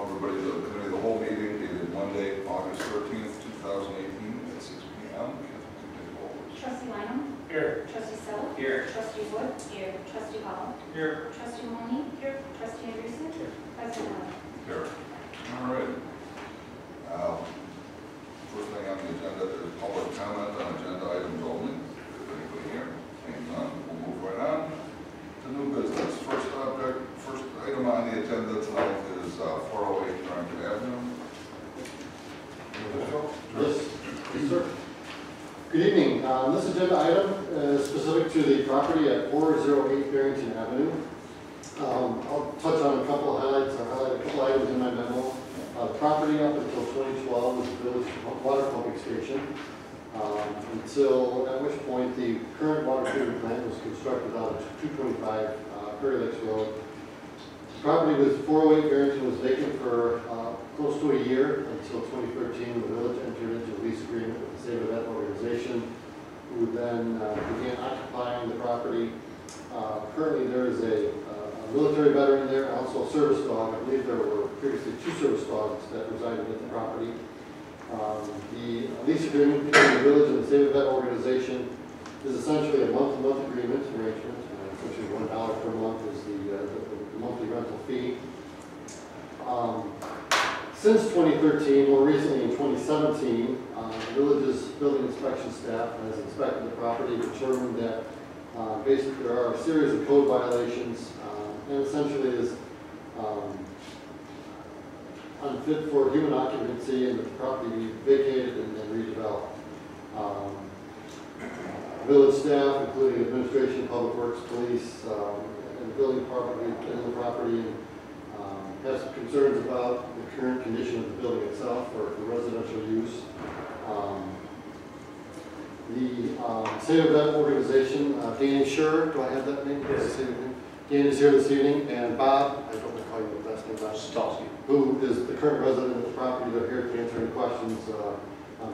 everybody to the committee of the whole meeting dated Monday, August 13th, 2018 at 6 p.m. Trustee Lynham. Here. Trustee Sella. Here. Trustee Wood. Here. Trustee Hall. Here. Trustee Mahoney. Here. Trustee Andreessen. Here. President Miller. Here. All right. First thing on the agenda is public comment on agenda items only. Is there anybody here? Seeing none, we'll move right on to new business. First item on the agenda tonight is 408 Dundee Avenue. Yes, sir. Good evening. This agenda item is specific to the property at 408 Barrington Avenue. I'll touch on a couple of highlights. I'll highlight a couple items in my memo. The property up until 2012 was the village water pumping station, until at which point the current water treatment plant was constructed out of 225 Prairie Lakes Road. The property with 408 Barrington was vacant for close to a year until 2013 when the village entered into a lease agreement with the Save Event organization, who then began occupying the property. Currently there is a military veteran there, also a service dog. I believe there were previously 2 service dogs that resided at the property. The lease agreement between the village and the Save Event organization is essentially a month-to-month agreement arrangement. Essentially $1 per month is the monthly rental fee. Since 2013, more recently in 2017, the village's building inspection staff has inspected the property, determined that basically there are a series of code violations, and essentially is unfit for human occupancy, and that the property be vacated and then redeveloped. Village staff, including administration, public works, police, and the building department in the property, and has some concerns about the current condition of the building itself for residential use. The Save Event organization, Dan Scher, do I have that name? Yes. Dan is here this evening, and Bob, I don't recall your last name, Bob Stalsky, who is the current resident of the property. They're here to answer any questions.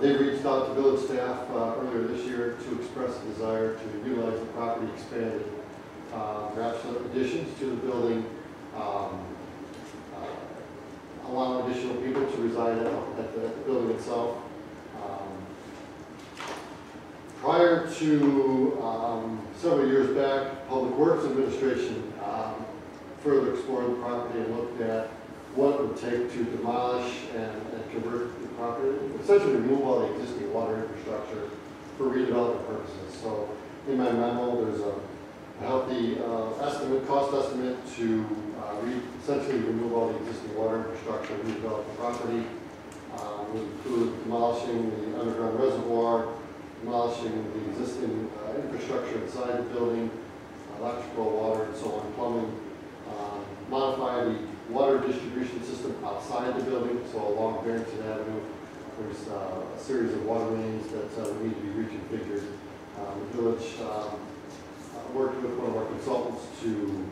They reached out to village staff earlier this year to express a desire to utilize the property expanded, perhaps additions to the building, allow additional people to reside at the building itself. Prior to several years back, Public Works Administration further explored the property and looked at what it would take to demolish and convert the property, essentially remove all the existing water infrastructure for redevelopment purposes. So in my memo, there's a healthy cost estimate to essentially remove all the existing water infrastructure and redevelop the property. Would include demolishing the underground reservoir, demolishing the existing infrastructure inside the building, electrical, water, and so on, plumbing, modify the water distribution system outside the building. So along Barrington Avenue, there's a series of water mains that need to be reconfigured. The village worked with one of our consultants to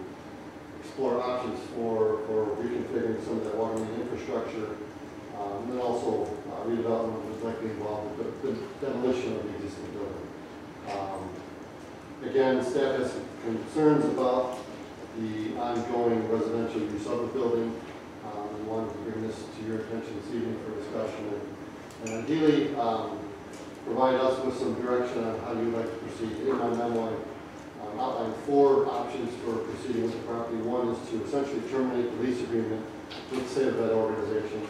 explore options for reconfiguring some of that water main infrastructure. And then also redevelopment was likely involved with the demolition of the existing building. Again, staff has some concerns about the ongoing residential use of the building. We wanted to bring this to your attention this evening for discussion and ideally provide us with some direction on how you'd like to proceed. In my memo, I outlined 4 options for proceeding with the property. One is to essentially terminate the lease agreement with the Save Event organization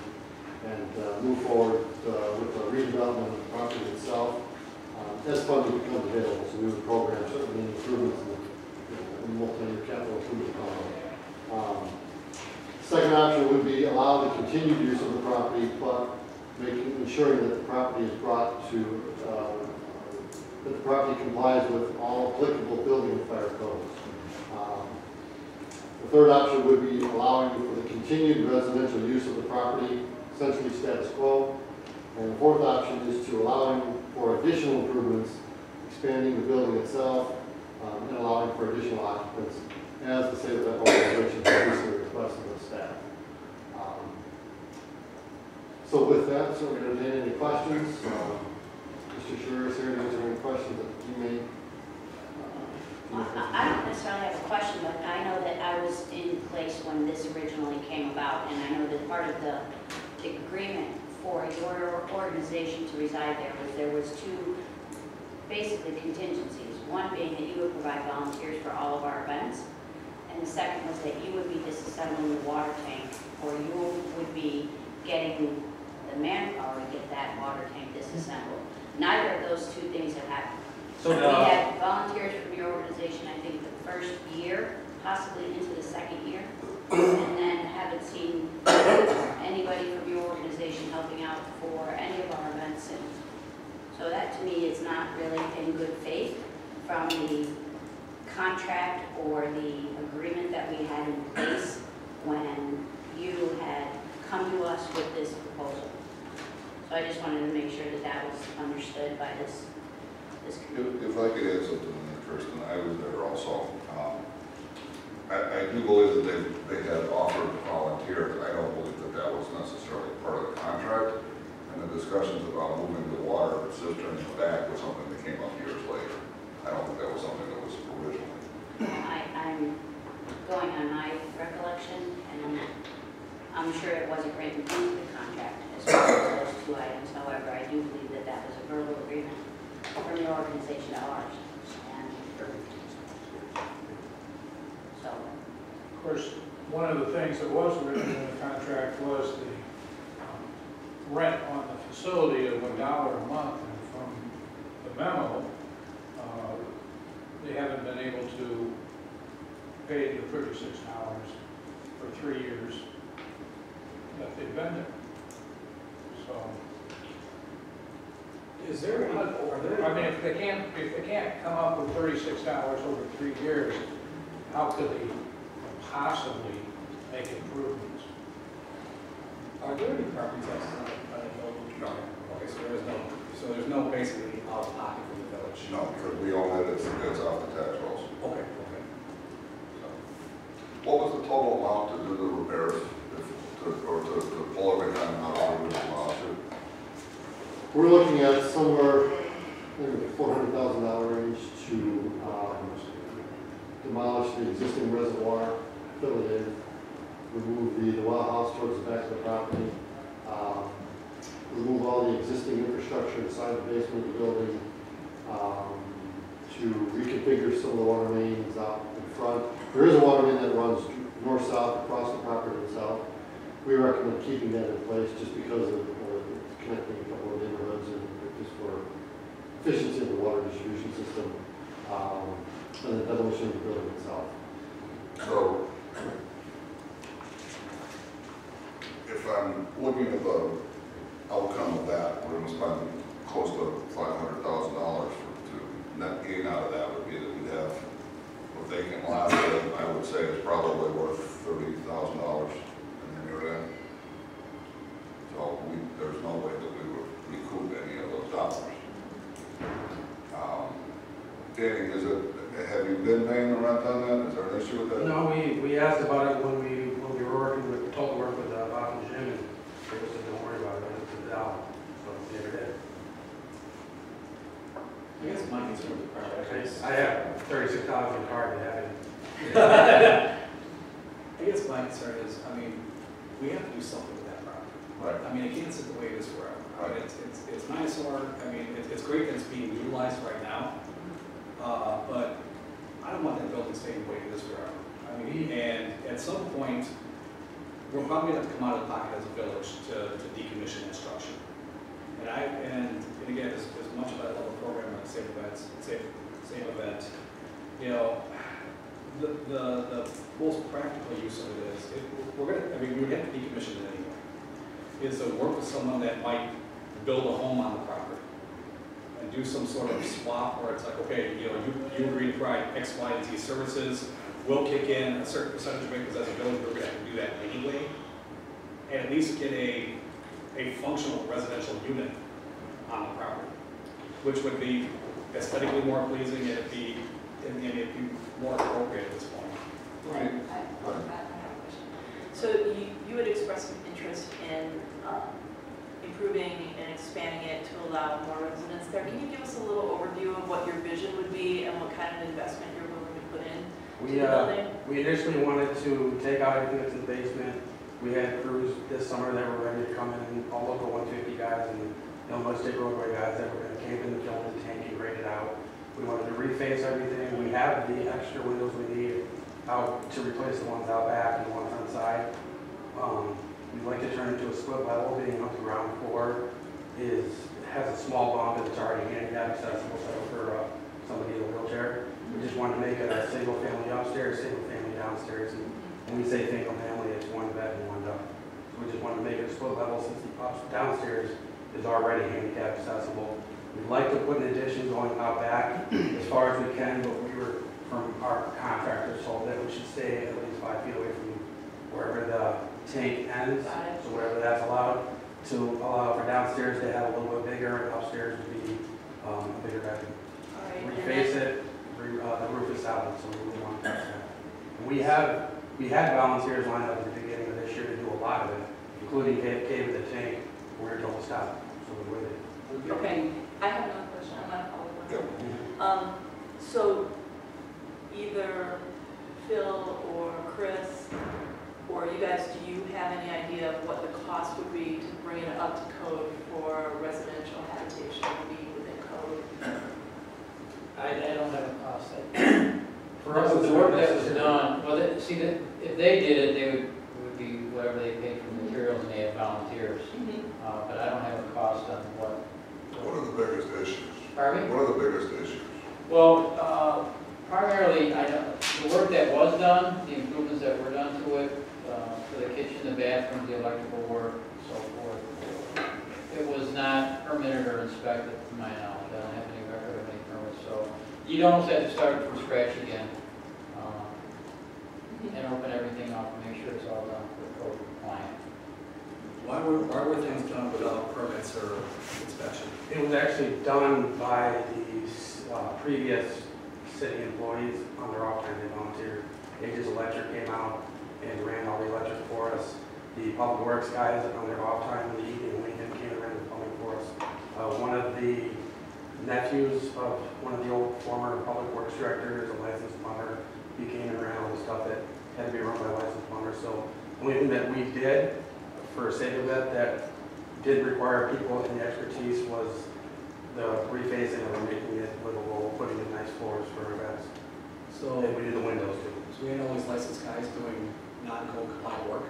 and move forward with the redevelopment of the property itself as funding becomes available. So we would program certainly improvements in the multi-year capital improvement program. Second option would be allow the continued use of the property, but ensuring that the property is brought to that the property complies with all applicable building and fire codes. The third option would be allowing for the continued residential use of the property, essentially status quo. And the fourth option is to allowing for additional improvements, expanding the building itself, and allowing for additional occupants, as the Save Event organization has recently requested of staff. So with that, so we're going to entertain any questions. Mr. Scher is here to answer any questions that you may. I don't necessarily have a question, but I know that I was in place when this originally came about, and I know that the part of the agreement for your organization to reside there was two basically contingencies. One being that you would provide volunteers for all of our events, and the second was that you would be disassembling the water tank, or you would be getting the manpower to get that water tank disassembled. Neither of those two things have happened. So We had volunteers from your organization, I think, the first year, possibly into the second year, and then haven't seen anybody from your organization helping out for any of our events. And so that, to me, is not really in good faith from the contract or the agreement that we had in place when you had come to us with this proposal. So I just wanted to make sure that that was understood by this committee. If I could add something in there, Kristen, I was there also. I do believe that they had offered volunteers. I don't believe that that was necessarily part of the contract. And the discussions about moving the water cistern in the back was something that came up years later. I don't think that was something that was originally. I'm going on my recollection, and I'm sure it wasn't written into the contract as far as those two items. However, I do believe that that was a verbal agreement from your organization to ours. And so, of course, one of the things that was written in the contract was the rent on the facility of $1 a month. And from the memo, they haven't been able to pay the $36 for 3 years that they've been there. So, Is there any, are there? I mean, if they can't come up with $36 over 3 years, how could they possibly make improvements? Are there any property taxes on the village? No. Okay, so there's no basically out of pocket for the village? No, because we own it, it's off the tax rolls. Okay, okay. So, what was the total amount to do the repairs, or to pull everything out of the amount to? We're looking at somewhere in the $400,000 range to demolish the existing reservoir, fill it in, remove the well house towards the back of the property, remove all the existing infrastructure inside the basement of the building, to reconfigure some of the water mains out in front. There is a water main that runs north-south across the property itself. We recommend keeping that in place just because of connecting a couple of neighborhoods and just for efficiency of the water distribution system, and the demolition of the building itself. So, if I'm looking at the outcome of that, we're going to spend close to $500,000 to net gain out of that would be that we'd have a vacant lot that I would say is probably worth $30,000 in the near end. So there's no way that we would recoup any of those dollars. Danny, have you been paying the rent on that? Is there an issue with that? No, we asked about it when we were working with, told to work with Bob and Jim, and they just said, don't worry about it, it's out. So they never did. I guess my concern with the project is, I have 36,000 in the car, they haven't. I guess my concern is, I mean, we have to do something with that property. Right. I mean, it can't sit the way it is forever. I mean, it's nice work, I mean, it's great that it's being utilized right now, but I don't want that building staying the way it is forever. I mean, and at some point, we're probably going to have to come out of the pocket as a village to decommission that structure. And again, as much as I love a program like Safe Event, you know, the most practical use of it is, we would have to decommission it anyway, is to work with someone that might build a home on the property and do some sort of swap where it's like, okay, you know, you agree to provide X, Y, and Z services, we'll kick in a certain percentage of it, because as a village, we're going to have to do that anyway, and at least get a functional residential unit on the property, which would be aesthetically more pleasing and it'd be more appropriate at this point. Right. I have a question. So you had expressed some interest in improving and expanding it to allow more residents there. Can you give us a little overview of what your vision would be and what kind of investment you're willing to put in to the building? We initially wanted to take out everything that's in the basement. We had crews this summer that were ready to come in, all local 150 guys and Illinois State Roadway guys that were going to came in to fill the tank and grade it out. We wanted to reface everything. We have the extra windows we need out to replace the ones out back and the ones on the side. We'd like to turn it into a split level, being up to ground floor has a small bump that's already handicap accessible, so for somebody in a wheelchair. We just wanted to make it a single family upstairs, single family downstairs. And when we say single family, it's one bed and one duct. So we just wanted to make it a split level since the downstairs is already handicap accessible. We'd like to put an addition going out back as far as we can, but we were, from our contractors, told that we should stay at least 5 feet away from wherever the tank ends, so wherever that's allowed, to allow for downstairs to have a little bit bigger and upstairs to be a bigger bedroom. All right. and Reface it, the roof is solid, so we really want to touch that. And we had volunteers lined up at the beginning of this year to do a lot of it, including cave the tank. We were told to stop, so we waited. Okay, I have another question, I'm gonna follow up. So either Phil or Chris, or you guys, do you have any idea of what the cost would be to bring it up to code for residential habitation to be within code? I don't have a cost. For us, The work that was done, well, if they did it, they would be whatever they paid for materials and they had volunteers. But I don't have a cost on what. What are the biggest issues? Pardon me? What are the biggest issues? Well, primarily, the work that was done, the improvements that were done to it, for the kitchen, the bathroom, the electrical work, so forth, it was not permitted or inspected to my knowledge. I don't have any record of any permits, so you'd almost have to start from scratch again, and open everything up and make sure it's all done for code compliant. Why were things done without permits or inspection? It was actually done by the previous city employees on their off time. They volunteered. Aegis Electric came out and ran all the electric for us. The public works guys on their off time in the evening and weekend came and ran the plumbing for us. One of the nephews of one of the old former public works directors, a licensed plumber, he came and ran all the stuff that had to be run by a licensed plumber. So the only thing that we did for sake of that did require people and the expertise was the refacing of it, making it livable, putting in nice floors for our beds. So, And we did the windows too. so we had all these licensed guys doing non-code compliant work?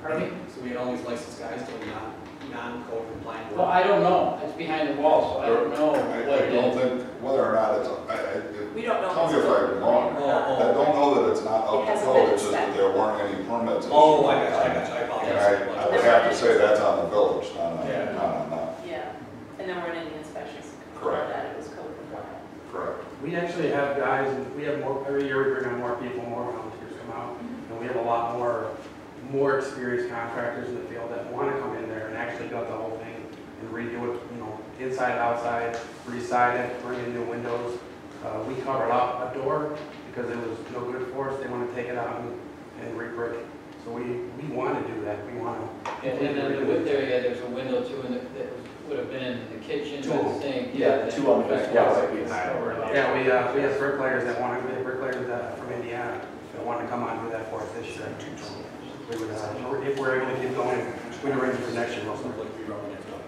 Pardon me? So we had all these licensed guys doing non-code compliant work? Well, I don't know. It's behind the wall, so I don't know what I it don't is. think, whether or not it's, We don't know. tell me if I'm wrong. I don't know that it's not up It to hasn't code, been it's just that inspected. there weren't any permits. Oh, I got you, I And apologize. I would have to say that's on the village, not on, Yeah. not on that. Yeah, and there weren't any inspections. Correct. That it was code compliant. Correct. We actually have guys, and we have more, every year we bring on more people, more volunteers come out, and we have a lot more experienced contractors in the field that want to come in there and actually gut the whole thing and redo it, inside, outside, re-side it, bring in new windows. We covered up a door because it was no good for us. They want to take it out and re-brick it. So we want to do that. We want to. And then the width area, there's a window too, and that would have been in the kitchen, Two. but the sink. Yeah, two on the back wall, like we had over there. Yeah, we have bricklayers that want to, we have bricklayers from Indiana that want to come on and do that for us this year. We would, if we're able to keep going, we'd arrange for next year also.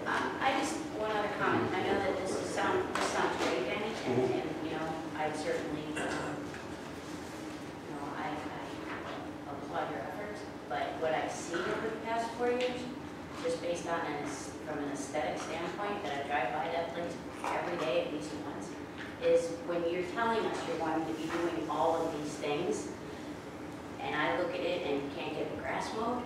I just, one other comment, I know that this sounds great, Danny, and, I certainly, I applaud your efforts, but what I've seen over the past 4 years, just based on from an aesthetic standpoint, that I drive by that place every day at least once, is when you're telling us you're wanting to be doing all of these things, and I look at it and can't get the grass mowed,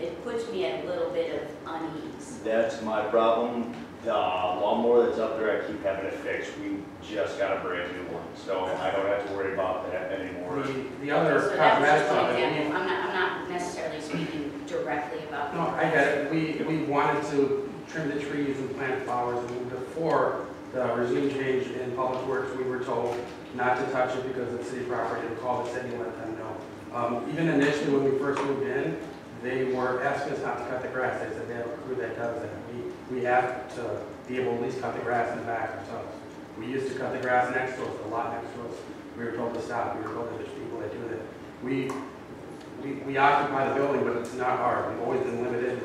it puts me at a little bit of unease. That's my problem. The lawnmower that's up there, I keep having it fixed. We just got a brand new one, so I don't have to worry about that anymore. The other So that was cosmetic just an stuff, example. I'm not necessarily speaking directly about. no, I get it. We wanted to trim the trees and plant flowers, and before the regime change in public works, we were told not to touch it because it's city property. We called the city and let them know. Even initially when we first moved in, they were asking us not to cut the grass. They said they have a crew that does that. We have to be able to at least cut the grass in the back ourselves. We used to cut the grass next to us, a lot next to us. We were told to stop. We were told that there's people that do that. We occupy the building, but it's not ours. We've always been limited.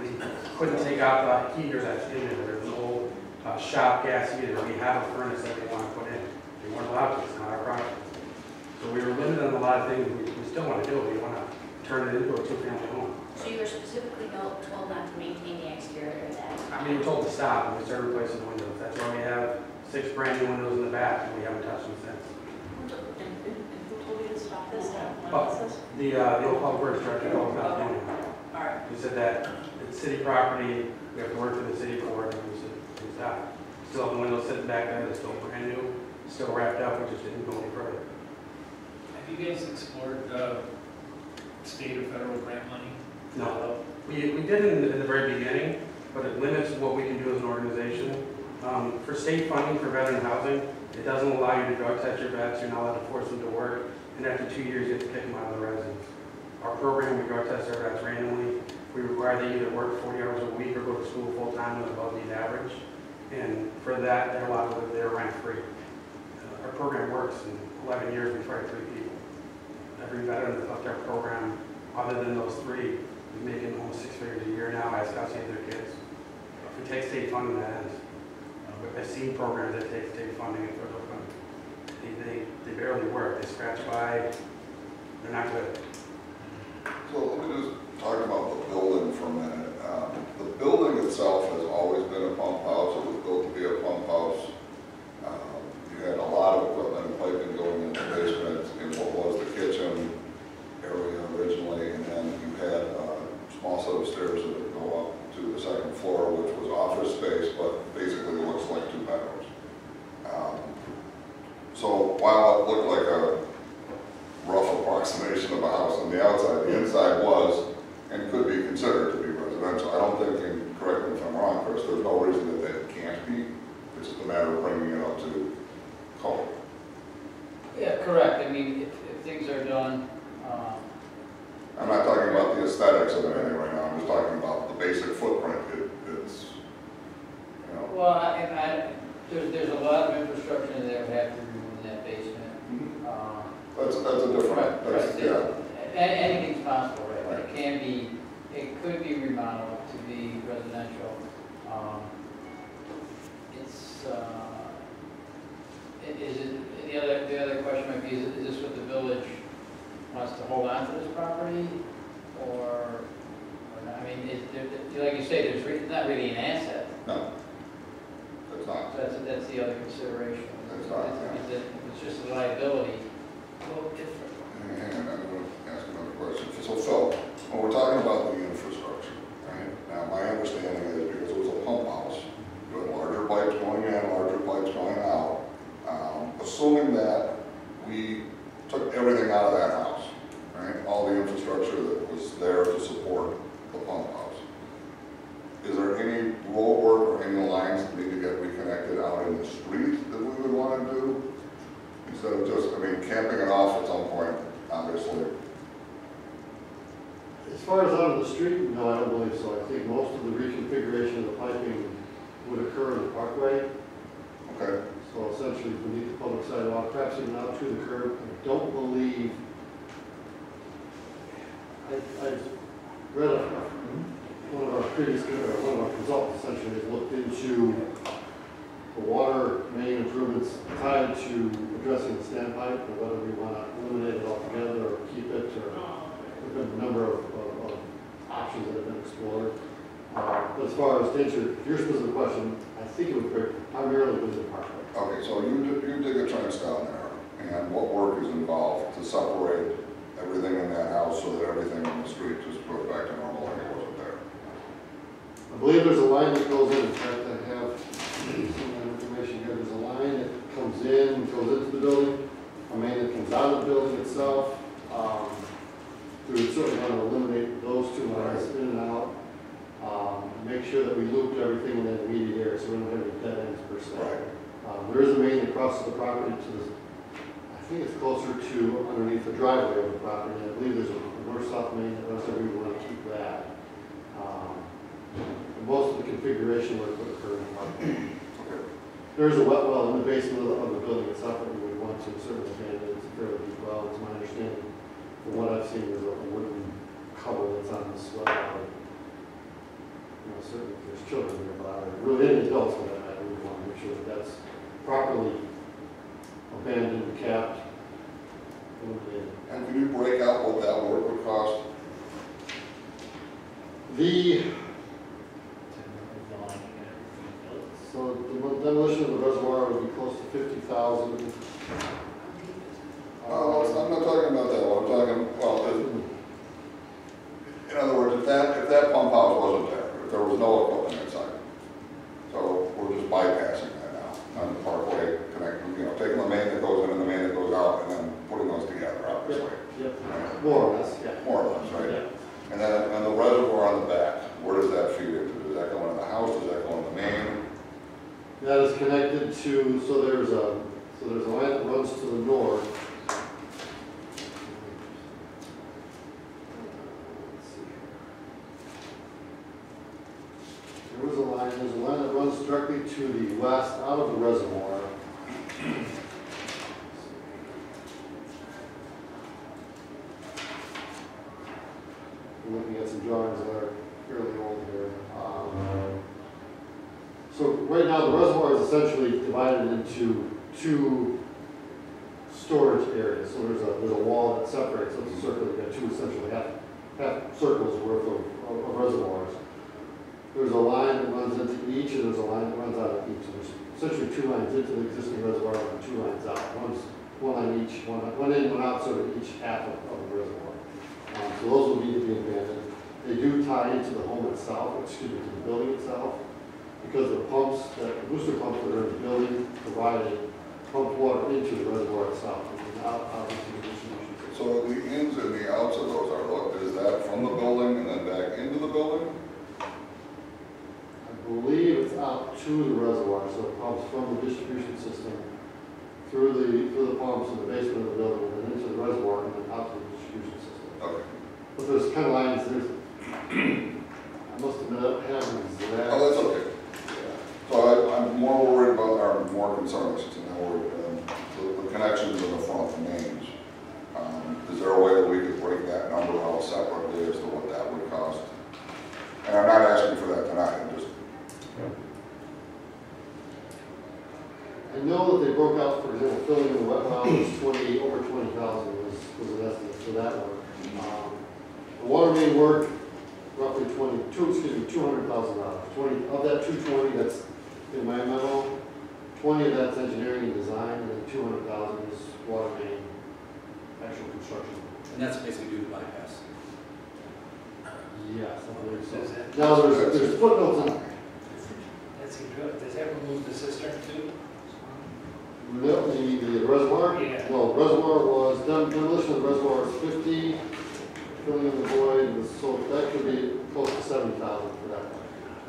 couldn't take out the heater that's in there. There's an old shop gas heater. We have a furnace that they want to put in. They weren't allowed to, it's not our property. So we were limited on a lot of things. We still want to do it. We want to turn it into a two-family home. So you were specifically told not to maintain the exterior of that? I mean, we're told to stop and we started replacing the windows. That's why we have 6 brand new windows in the back and we haven't touched them since. And who told you to stop this? When Oh. was this? The old public works director told us not doing it. All right. He said that it's city property, we have to work for the city for it, and we said, stop. Still have the windows sitting back there, they're still brand new, still wrapped up, we just didn't go any further. Have you guys explored state or federal grant money? No. We did it in the very beginning, but it limits what we can do as an organization. For state funding for veteran housing, it doesn't allow you to drug test your vets, you're not allowed to force them to work, and after 2 years, you have to kick them out of the residence. Our program, we drug test our vets randomly. We require they either work 40 hours a week or go to school full-time with above need average. And for that, they're allowed to live there rent-free. Our program works. In 11 years, we've hired 3 people. Every veteran that's left our program, other than those 3, is making almost 6 figures a year now as Scouts and their kids. If we take state funding, that ends. I've seen programs that take state funding and federal funding. They barely work. They scratch by. They're not good. So let me just talk about the building for a minute. The building itself has always been a pump house. It was built to be a pump house. You had a lot of equipment and piping going in the basement in what was the kitchen area originally, and then you had a small set of stairs that would go up to the 2nd floor, which was office space, but basically it looks like 2 bedrooms. So while it looked like a rough approximation of a house on the outside, the inside was and could be considered to be residential. I don't think, and correct me if I'm wrong, Chris, there's no reason that it can't be. It's just a matter of bringing it up to code. Yeah, correct. I mean, if things are done, I'm not talking about the aesthetics of anything right now. I'm just talking about the basic footprint. It's, you know. well, there's a lot of infrastructure that would have to be removed in that basement. That's a different, that's, yeah. Anything's possible, right? Right. It could be remodeled to be residential. The other question might be, is this what the village wants to hold on to this property? Or not? I mean, like you say, it's not really an asset. No, it's not. So that's the other consideration. That's not, yeah. It's just a liability, a little different. And I'm going to ask another question. So Phil, when we're talking about the infrastructure, right? Now, my understanding is because it was a pump house, you had larger pipes going in, larger pipes going out. Assuming that we took everything out of that house, right? All the infrastructure that was there to support the pump house. Is there any road work or any lines that need to get reconnected out in the street that we would want to do? Instead of just, I mean, camping it off at some point, obviously. As far as out of the street, no, I don't believe so. I think most of the reconfiguration of the piping would occur in the parkway. Okay. So essentially beneath the public sidewalk, perhaps even out to the curb. I don't believe, I've read one of our previous, one of our consultants essentially has looked into the water main improvements tied to addressing the standpipe, and whether we want to eliminate it altogether or keep it, or there's been a number of options that have been explored. But as far as to answer your specific question, I think it would primarily be the parkway. Okay, so you dig a trench down there, and what work is involved to separate everything in that house so that everything in the street just goes back to normal like it wasn't there? I believe there's a line that goes in fact, I have some information here. There's a line that comes in, goes into the building, a main that comes out of the building itself. We would certainly want to eliminate those 2 lines in and out. Make sure that we looped everything in that immediate area so we don't have any dead ends per se. Right. There is a main that crosses the property to the, I think it's closer to underneath the driveway of the property. I believe there's a north-south main that runs there. We want to keep that. Most of the configuration work would occur in the parkway. Okay. There is a wet well in the basement of the building itself that we would want to certainly abandon. It's a fairly deep well. It's my understanding. From what I've seen, there's a wooden cover that's on the swell. So certainly if there's children nearby, or really any adults for that matter, we want to make sure that that's properly abandoned, capped, eliminated. And can you break out what that work would cost? So the demolition of the reservoir would be close to 50,000. I'm not talking about that, I'm talking, well, in other words, if that pump house wasn't there, if there was no equipment inside, so we're just bypassing that now on the parkway, connecting, taking the main that goes in and the main that goes out, and then putting those together, obviously. Yep, Right? more or less, yeah. More or less, right? Yeah. And then, and the reservoir on the back, where does that feed into? Does that go into the house, does that go in the main? That is connected to, so there's a line that runs to the north. Let's see here. There's a line that runs directly to the west out of the reservoir. We're looking at some drawings that are fairly old here. So right now, the reservoir is essentially divided into two storage areas. So there's a wall that separates, so it's a circle, you've got two essentially half circles worth of reservoirs. There's a line that runs into each, and there's a line that runs out of each. So there's essentially two lines into the existing reservoir and two lines out. One on each, one in, one out, sort of each half of the reservoir. So those will need to be abandoned. They do tie into the home itself, excuse me, to the building itself, because the pumps, the booster pumps that are in the building provided pump water into the reservoir itself, and out into the distribution system. So the ins and the outs of those are, look, is that from the building and then back into the building? I believe it's out to the reservoir, so it pumps from the distribution system through the pumps in the basement of the building, and then into the reservoir, and then out to the distribution system. Okay. But there's kind of lines, I must admit, I don't have an exact. Oh, that's okay. So I'm more worried about, or more concerned, I should say, not worried, the connections in the front, the mains. Is there a way that we could break that number out separately as to what that would cost? And I'm not asking for that tonight, I'm just, I know that they broke out, for example, filling in the wet well was over 20,000 was an estimate for that work. The water main work, roughly $200,000. 20 of that 220, that's in my memo. 20 of that's engineering and design, and then 200,000 is water main actual construction. And that's basically due to bypass. Yes, I believe so. Does that- Now there's footnotes in. That's good. Does that remove the cistern too? No, the reservoir? Yeah. Well, reservoir was, demolition of the reservoir is 50, filling in the void, was, so that could be close to 70,000 for that.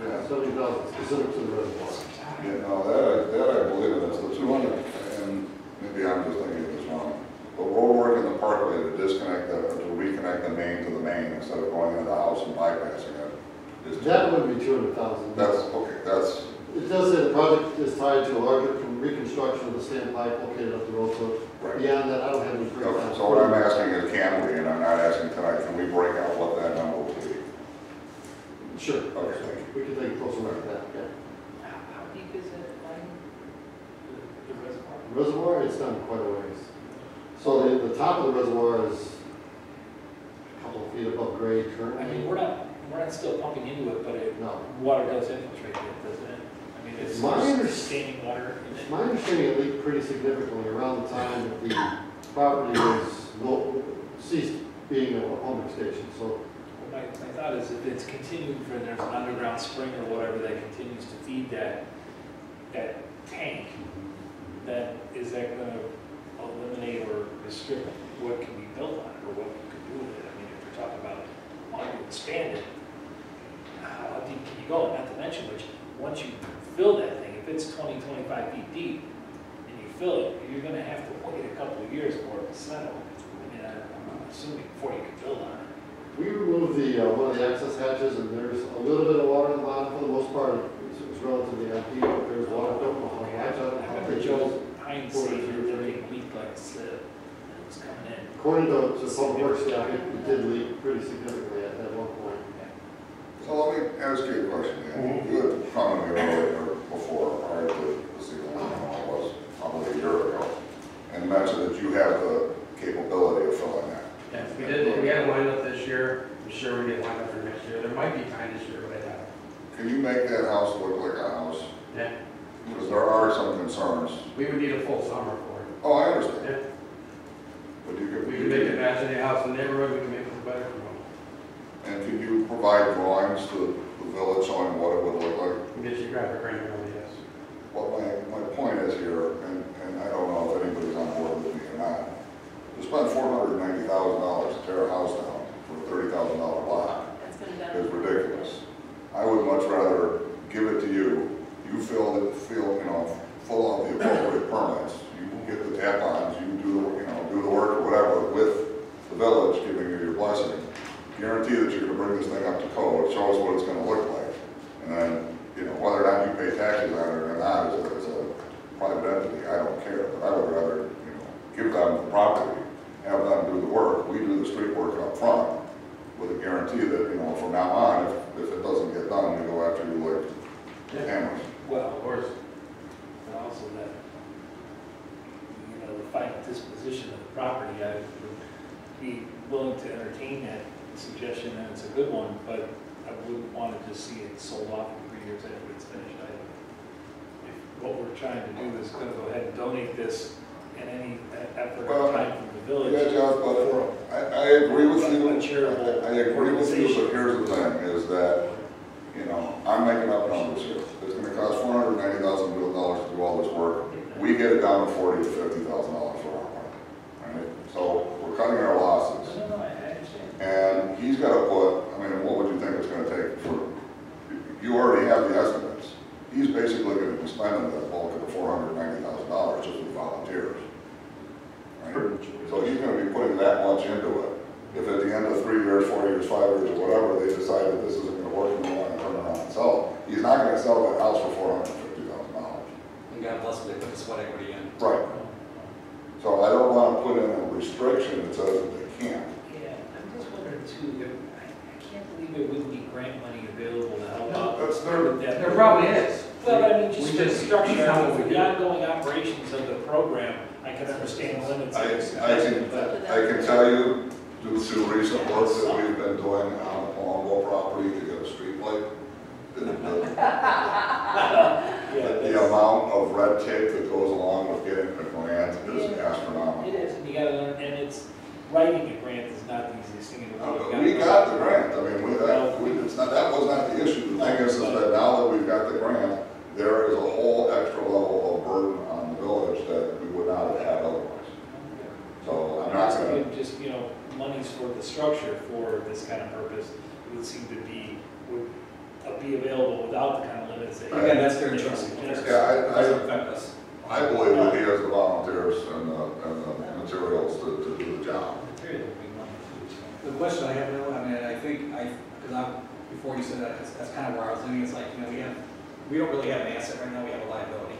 yeah. 70,000 specific to the reservoir. Yeah, no, that I believe in, it's the 200, and maybe I'm just thinking of this wrong. But road work in the parkway to disconnect to reconnect the main to the main instead of going into the house and bypassing it. That would be 200,000. That's, okay, that's, It does say the project is tied to a larger reconstruction of the standpipe located up the road, so right. beyond that, I don't have any Okay, breakdown. so what I'm asking is, can we, and I'm not asking tonight, can we break out what that number will be? Sure. Okay, thank you. We can take a closer look at that, yeah. How deep is that line? The reservoir? Reservoir, it's down quite a ways. So the top of the reservoir is a couple of feet above grade currently. I mean, we're not still pumping into it, but No. water does infiltrate it, doesn't it? I mean, it's My sustaining water in It's it. my understanding it leaked pretty significantly around the time that the property ceased being a pumping station, so. My thought is if it's continued for, there's an underground spring or whatever that continues to feed that tank, then is that going to eliminate or restrict what can be built on it or what you can do with it? I mean, if you're talking about wanting to expand it, how deep can you go? Not to mention, which once you fill that thing, if it's 20, 25 feet deep and you fill it, you're going to have to wait a couple of years for it to settle. I mean, I'm assuming before you can build on it. We removed one of the access hatches, and there's a little bit of water in the bottom. For the most part, it's relatively empty, but there's water. I don't know how much. I remember Joe Hines saying that it leaked like a sieve and it was coming in. According to Public Works staff, it did leak pretty significantly at one point. So let ask you a question, Dan? You had commented earlier before, prior to the season, I don't know, it was probably a year ago, and mentioned that you have the capability of filling that. Yeah, we did, we had lined up this year, I'm sure we get lined up for next year, there might be time this year, but I doubt it. Can you make that house look like a house? Yeah, Because there are some concerns. we would need a full summer for it. Oh, I understand. Yeah, But you could, we can make it match any house in the neighborhood, we can make it look better for them. and can you provide drawings to the village showing what it would look like? We can get you graphic rendering, yes. Well, my point is here, and I don't know if anybody's on board with me or not, to spend $490,000 to tear a house down for a $30,000 lot That's been done. is ridiculous. I would much rather give it to you, you fill, you know, full of the appropriate permits, you get the tap-ons, you do the work or whatever with the village giving you your blessing. Guarantee that you're gonna bring this thing up to code, show us what it's gonna look like. And then, you know, whether or not you pay taxes on it or not is a private entity, I don't care. But I would rather, you know, give them the property, have them do the work, we do the street work up front with a guarantee that, you know, from now on, if it doesn't get done, we go after you like hammers. Well, Of course. and also that, you know, the final disposition of the property, I would be willing to entertain that suggestion, and it's a good one, but I wouldn't want to just see it sold off in 3 years after it's finished. If what we're trying to do is going to go ahead and donate this and any effort Well, or time from the village. Yeah, Jeff, but I agree with you. A charitable I agree with you, organization. but here's the thing, is that, you know, I'm making up numbers here. It's gonna cost $490,000 to do all this work. We get it down to $40,000 to $50,000 for our part, right? So we're cutting our losses. No, I understand. And he's gotta put, I mean, what would you think it's gonna take for, you already have the estimates. He's basically gonna be spending the bulk of the $490,000 just with volunteers. Right? So he's gonna be putting that much into it. If at the end of 3 years, 4 years, 5 years, or whatever, they decide that this isn't gonna work and they wanna turn around and sell it, he's not gonna sell that house for $450,000. And God bless them, they put the sweat equity in. Right. So I don't wanna put in a restriction that says that they can't. Yeah, I'm just wondering too, I can't believe there wouldn't be grant money available to help out. That's with that. There probably is. Well, but I mean, just We for the just- structure, that's how we for do the it. ongoing operations of the program, I can understand the limits. of this but I can tell you, due to recent work that we've been doing on the Palumbo property to get a street light, the amount of red tape that goes along with getting a grant is astronomical. It is, and you gotta learn, and it's, writing a grant is not the easiest thing in the world. You We gotta- got the grant, I mean, that was not the issue. The thing is that now that we've got the grant, there is a whole extra level of burden on the village that we would not have had otherwise. So I'm not gonna, Just, you know, monies for the structure for this kind of purpose would seem to be, would be available without the kind of limits that. Again, that's their choice. suggest. Yeah, It doesn't affect us. I believe that he has the volunteers and the materials to do the job. The question I have though, I mean, before you said that, that's kind of where I was leaning, it's like, you know, we don't really have an asset right now, we have a liability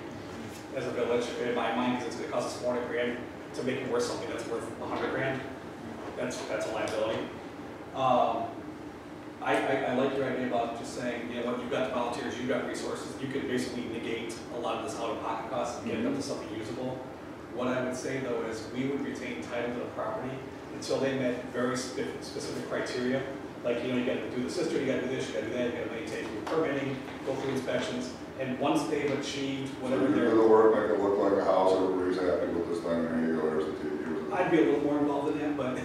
as a village, in my mind, because it's gonna cost us $400,000 to make it worth something that's worth $100,000. That's a liability. I like your idea about just saying, you know what, you've got the volunteers, you've got resources, you can basically negate a lot of this out-of-pocket costs and get it up to something usable. What I would say though is we would retain title to the property until they met very specific criteria. Like, you know, you gotta do the cistern, you gotta do this, you gotta do that, you gotta maintain your permitting, go through inspections. And once they've achieved whatever You they're, do the work, make it look like a house, everybody's happy with this thing, and here you go, there's the TV. I'd be a little more involved in that, but,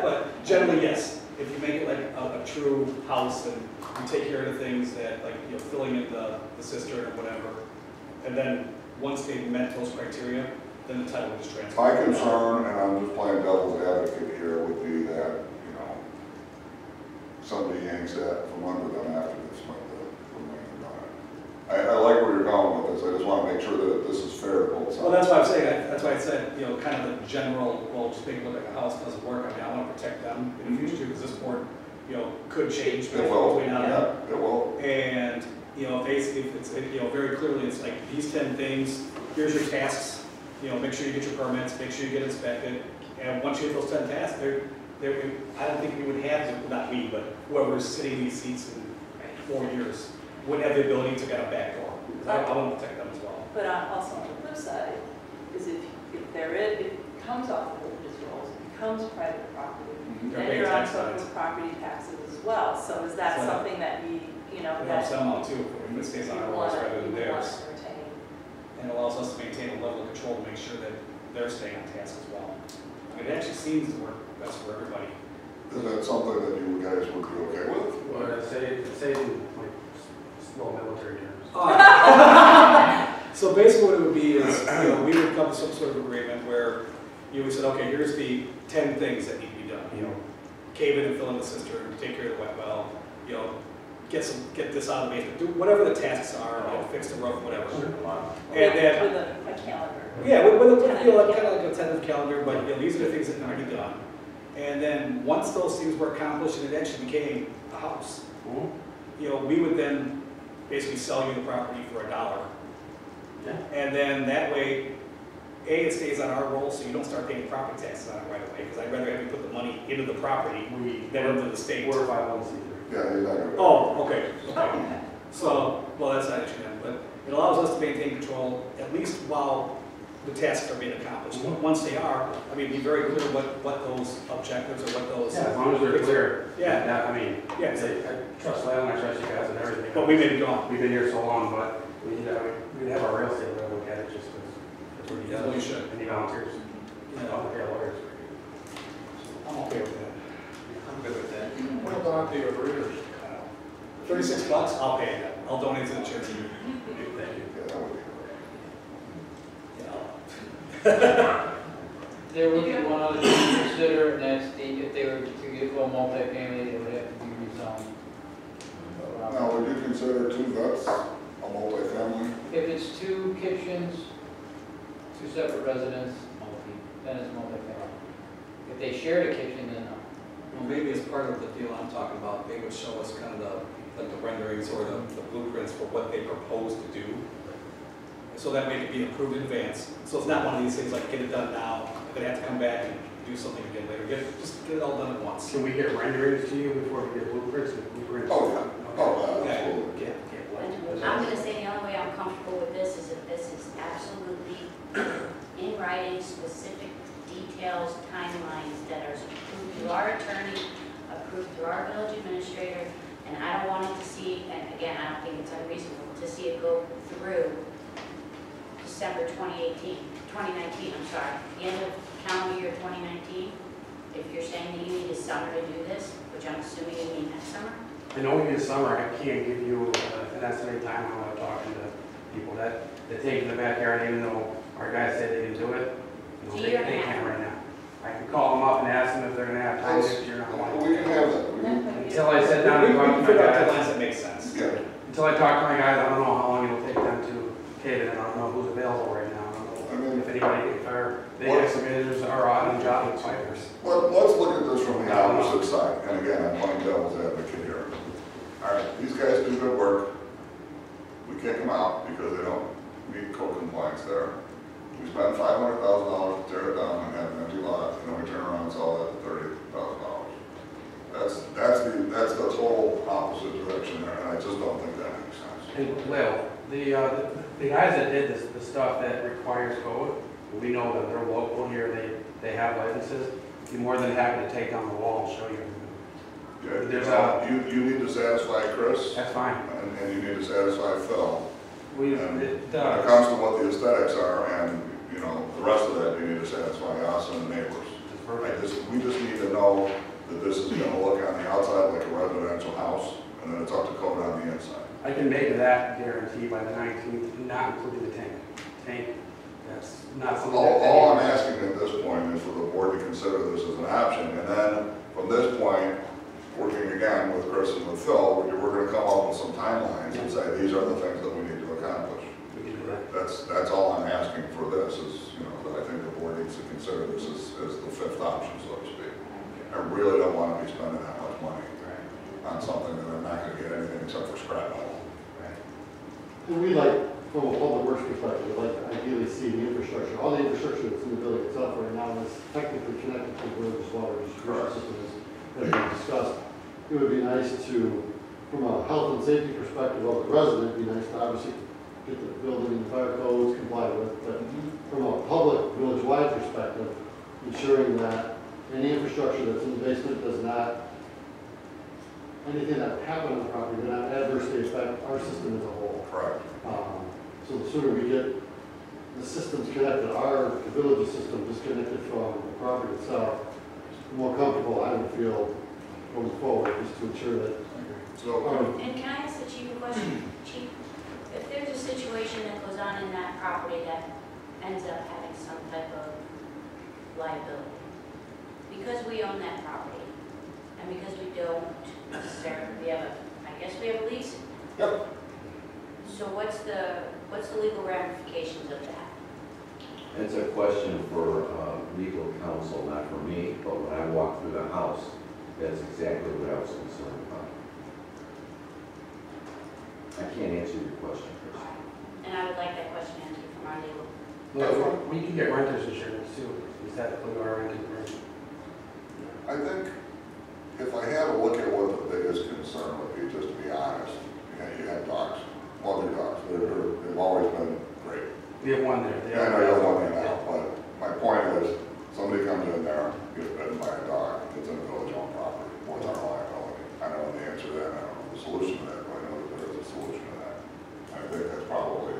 but generally, yes. If you make it like a true house and you take care of the things that, like, you know, filling in the cistern or whatever, and then once they've met those criteria, then the title will just transfer. My concern, and I'm just playing devil's advocate here, would be that, you know, somebody yanks that from under them after they've spent the money on it. I like where you're going with this, I just want to make sure that this is fair to both sides. Well, that's why I'm saying, that's why I said, you know, kind of the general, well, just make it look like a house doesn't work. I mean, I want to protect them in the future too, because this board, you know, could change It will, between now and then. yeah, it will. And, you know, basically, if it's, you know, very clearly, it's like these 10 things, here's your tasks, you know, make sure you get your permits, make sure you get inspected. And once you hit those 10 tasks, I don't think we would have, not we, but whoever's sitting in these seats and 4 years would have the ability to get a back door. 'Cause I want to protect them as well. But also on the flip side, is if it comes off the village's rolls, it becomes private property, They're then paying you're on tax top on it. of property taxes as well. So is that So- something that It helps them out too, if it stays on our rolls rather than theirs. entertain? And it allows us to maintain a level of control to make sure that they're staying on task as well. I mean, it actually seems to work best for everybody. Is that something that you guys would be okay with? What I say in like small military terms. So basically what it would be is, we would come to some sort of agreement where you would say, okay, here's the 10 things that need to be done. Cave in and fill in the cistern, take care of the wet well, get this out of the basement, do whatever the tasks are, fix the roof, whatever. And then, With a calendar. yeah, with kind of like a tentative calendar, but these are the things that need to be done. And then once those things were accomplished and it actually became a house, we would then basically sell you the property for $1. Yeah. And then that way, it stays on our roll, so you don't start paying property taxes on it right away, because I'd rather have you put the money into the property than into the state. We're 501c3. Yeah, you're not gonna. Oh, okay. So, well, that's not an issue then, but it allows us to maintain control, at least while the tasks are being accomplished. Once they are, I mean, be very clear what those objectives or what those. Yeah, as long as they're clear. Yeah. I trust Len, I trust you guys and everything. But we may be gone. We've been here so long, but we'd have our real estate look at it just because. Yeah, well, you should. Any volunteers? Yeah. I'll pay lawyers. I'm okay with that. I'm good with that. What about the arrears? $36, I'll pay it. I'll donate to the church. Thank you. Yeah, that would be There would be one other thing to consider, and that's if they were to get a multifamily, it would have to be rezoned. great. Now, would you consider 2 vets a multifamily? If it's 2 kitchens, 2 separate residents, then it's multifamily. If they shared a kitchen, then no. Well, maybe as part of the deal I'm talking about, they would show us kind of the renderings or the blueprints for what they propose to do. So that way it could be approved in advance. So it's not one of these things like get it done now, they're gonna have to come back and do something again later. Just get it all done at once. Can we get renderings to you before we get blueprints? Oh, yeah. Oh, absolutely. I'm gonna say the only way I'm comfortable with this is if this is absolutely in writing, specific details, timelines that are approved through our attorney, approved through our village administrator, and I don't want it to see, and again, I don't think it's unreasonable to see it go through December 2019, I'm sorry, the end of calendar year 2019. If you're saying that you need a summer to do this, which I'm assuming you mean next summer, I know in the summer, I can't give you an estimated time when I'm talking to people that take in the backyard, even though our guys say they can do it. They can't right now. I can call them up and ask them if they're gonna have time next year. We can have that. We can- Until I sit down and talk to my Figure out guys. deadlines that make sense. Yeah. Until I talk to my guys, I don't know how long it'll take them to cave it, and I don't know who's available right now. I don't know if anybody, they have some managers are out on job with fighters. Well, let's look at this from the opposite side, and again, I'm playing devil's advocate here. All right, these guys do good work. We kick them out because they don't meet code compliance there. We spend $500,000 to tear it down and have an empty lot, and then we turn around and sell that at $30,000. That's the total opposite direction there, and I just don't think that makes sense. And Lil, the guys that did this, the stuff that requires code, we know that they're local here, they have licenses. Be more than happy to take down the wall and show you. Yeah, you need to satisfy Chris, That's fine. and you need to satisfy Phil. We, And when it comes to what the aesthetics are, and, the rest of that, you need to satisfy us and the neighbors. We just need to know that this is gonna look on the outside like a residential house, and then it's up to code on the inside. I can make that guarantee by the 19th, not including the tank. That's not something that. All I'm asking at this point is for the board to consider this as an option, and then from this point, working again with Chris and with Phil, we're gonna come up with some timelines and say, these are the things that we need to accomplish. We can do that. That's all I'm asking for this is, that I think the board needs to consider this as the 5th option, so to speak. I really don't want to be spending that much money on something that I'm not going to get anything except for scrap metal. And we from a public works perspective, we'd like to ideally see the infrastructure, all the infrastructure that's in the building itself right now is technically connected to the village's water distribution system as we discussed. It would be nice to from a health and safety perspective of the resident, it'd be nice to obviously get the building and fire codes complied with, but from a public village-wide perspective, ensuring that any infrastructure that's in the basement does not, anything that happened on the property, does not adversely affect our system as a whole. Correct. So the sooner we get the systems connected, the village system disconnected from the property itself, the more comfortable I would feel going forward, just to ensure that. So, And can I ask the chief a question? Chief, if there's a situation that goes on in that property that ends up having some type of liability, because we own that property, and because we don't necessarily, I guess we have a lease? Yep. So what's the legal ramifications of that? It's a question for legal counsel, not for me, but when I walked through the house, that's exactly what I was concerned about. I can't answer your question, Chris. And I would like that question answered from our legal. We can get renter's insurance too, is that include our renter's insurance? I think if I had to look at what the biggest concern would be, just to be honest, you have dogs, love your dogs, they've always been great. We have one there. Yeah, I know you have one there now, but my point is, somebody comes in there, gets bitten by a dog, it's in a village-owned property, what's our liability? I don't know the answer to that, I don't know the solution to that, but I know that there is a solution to that. I think that's probably,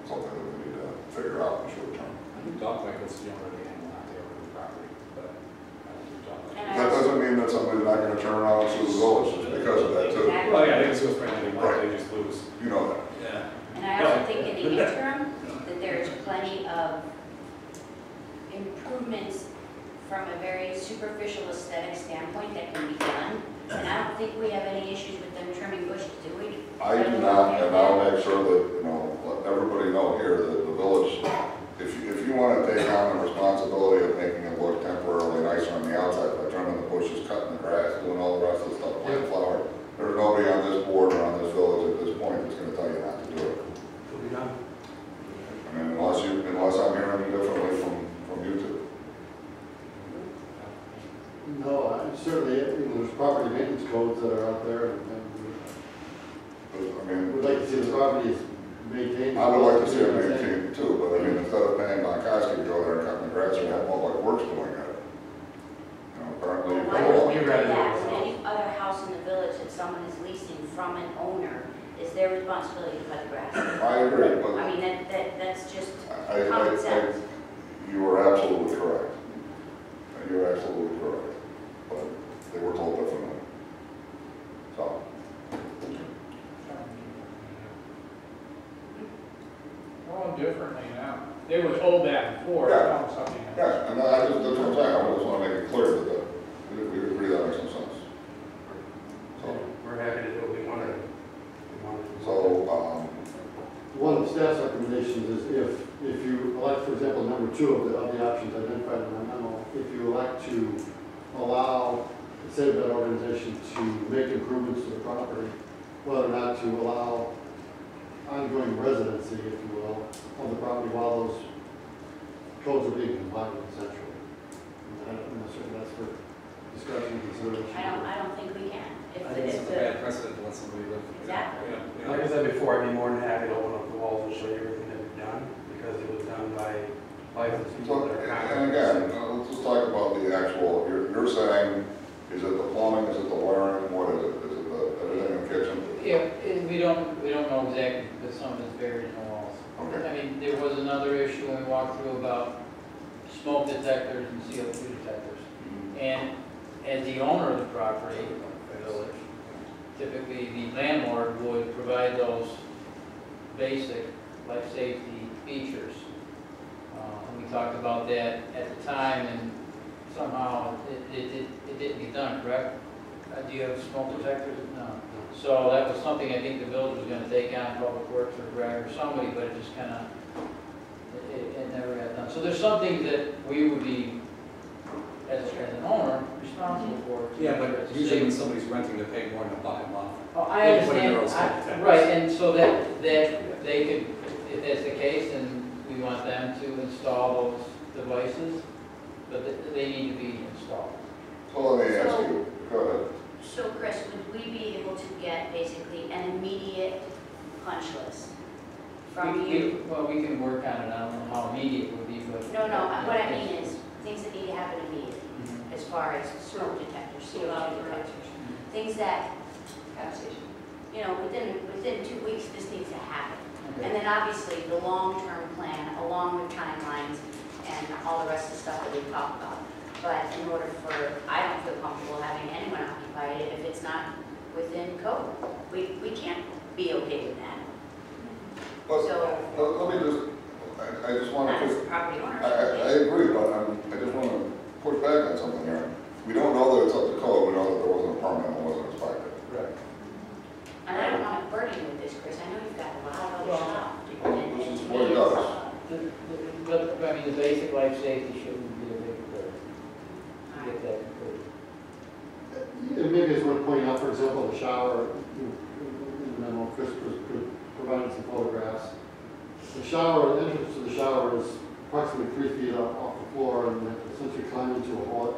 something that we need to figure out in the short term. I think dog like this, you don't really animal out there with the property, but I don't think dog like. And I That also- doesn't mean that somebody's not gonna turn around and sue the village just because of that too. Exactly. Well, yeah, I think it's just for anything, like they just lose. You know that. Yeah. And I also think in the interim, that there's plenty of improvements from a very superficial aesthetic standpoint that can be done. And I don't think we have any issues with them trimming bushes, do we? I do not, and I'll make sure that, let everybody know here that the village, if you want to take on the responsibility of making it look temporarily nicer on the outside by trimming the bushes, cutting the grass, doing all the rest of the stuff, planting flowers, there's nobody on this board or on this village at this point that's going to tell you not to do it. It'll be done. I mean, unless I'm hearing differently from you two. No, certainly, there's property maintenance codes that are out there, and I mean, we'd like to see the properties maintained. I would like to see it maintained too, but I mean, instead of paying Donkoski to go there and cut the grass, you have public works doing it. Apparently. Well, why don't we do that when any other house in the village that someone is leasing from an owner, is their responsibility to cut the grass? I agree, but. I mean, that's just I- common sense. You are absolutely correct. You're absolutely correct. But they were told differently. So, Oh, differently now. They were told that before, Yeah. now something else. yeah, and that's what I'm saying. I just want to make it clear that we agree that makes some sense. So, We're happy to do what we wanted. so, One of the staff's recommendations is if you elect, for example, number 2 of the options identified in my memo, if you elect to allow the state of that organization to make improvements to the property, whether or not to allow ongoing residency, if you will, on the property while those codes are being complied with, essentially. And I'm not sure that's for discussion and consideration. I don't think we can. I think it's a bad precedent to let somebody live. Exactly. Like I said before, I'd be more than happy to open up the walls and show you everything that we've done, because it was done by licensed people so, that are and again, let's just talk about the actual, you're saying, is it the plumbing, is it the wiring, what is it? Is it everything in the kitchen? Yeah, we don't know exactly, because some of it's buried in the walls. Okay. I mean, there was another issue when we walked through about smoke detectors and CO2 detectors. And as the owner of the property, the village, typically the landlord would provide those basic life safety features. And we talked about that at the time, and somehow it didn't get done, correct? Do you have smoke detectors? No. So that was something I think the village was going to take on, Public Works or Greg or somebody, but it just kind of, it never got done. So there's something that we would be, as an owner, responsible for. Yeah, but usually when somebody's renting, they're paying more than a buck a month. Oh, I They put in their own understand. smoke detectors. Right, and so that they could, if that's the case, then we want them to install those devices, but they need to be installed. So let me ask you, go ahead. So Chris, would we be able to get basically an immediate punch list from you? Well, we can work on it, I don't know how immediate it would be, but. No, what I mean is, things that need to happen immediately, as far as smoke detectors, CO2 detectors, things that, you know, within 2 weeks, this needs to happen. And then obviously, the long-term plan, along with timelines and all the rest of the stuff that we've talked about. But in order for, I don't feel comfortable having anyone occupy it if it's not within code. We can't be okay with that. But, So, let me just, I just want not as to, a property owner. I agree, but I just want to push back on something here. We don't know that it's up to code, we know that there wasn't a permit and wasn't inspected. Right. And I don't want to burden you with this, Chris. I know you've got a lot of other Well, stuff. This is what it does. But, I mean, the basic life safety shouldn't be a big burden to get that complete. And maybe it's worth pointing out, for example, the shower, in the memo, Chris provided some photographs. The shower, the entrance to the shower is approximately 3 feet off the floor, and you have to essentially climb into a hole.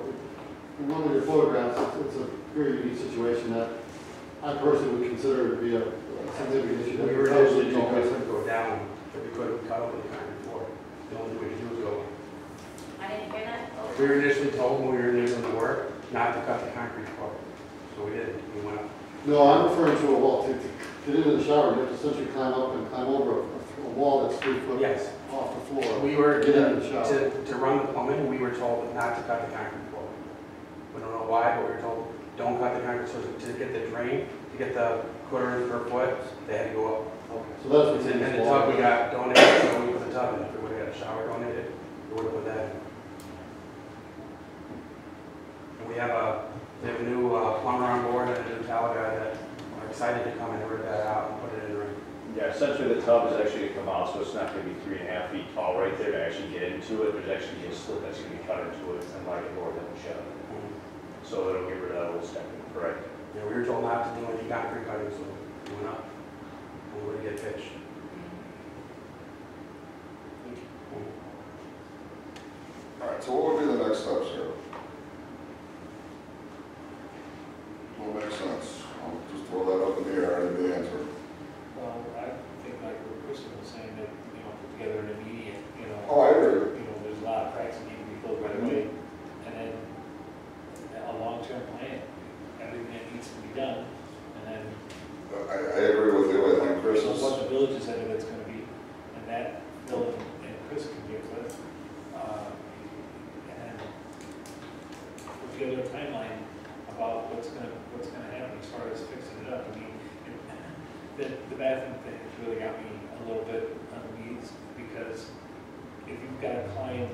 In one of your photographs, it's a very unique situation that I personally would consider to be a significant issue. We were initially told we couldn't go down, but we couldn't cut over the concrete floor. The only way to do was go. I didn't hear that. Oh. We were initially told when we were doing the work not to cut the concrete floor. So we didn't, we went up. No, I'm referring to a wall. To get into the shower, you have to essentially climb up and climb over a wall that's 3 foot Yes. off the floor. We were, Get into the shower. to run the plumbing, we were told not to cut the concrete floor. We don't know why, but we were told, don't cut the concrete, so to get the drain, to get the quarter inch per foot, they had to go up. So that's what's And in then this the wall. tub we got donated, so we put the tub in. If we would have got a shower donated, we would have put that in. And we have a new plumber on board and a new towel guy that are excited to come and rip that out and put it in the ring. Yeah, essentially the tub is actually going to come out, so it's not going to be 3.5 feet tall right there to actually get into it. There's actually a slit that's going to be cut into it and like a door that will shut it. So it'll get rid of that old stepping, correct? Yeah, we were told not to do any concrete cutting, so we went up. We wouldn't get pitched. All right, so what would be the next steps here? Will make sense. I'll just throw that up in the air and the answer. Well, I think like what Kristen was saying, that, you know, put together an immediate, you know. Oh, I agree. You know, there's a lot of cracks that need to be filled right away, and then a long-term plan, everything that needs to be done, and then I agree with you. I think Chris is. what the village said it's gonna be, and that Bill and Chris can give with, and then put together a timeline about what's gonna happen as far as fixing it up. I mean, the bathroom thing has really got me a little bit on the weeds, because if you've got a client.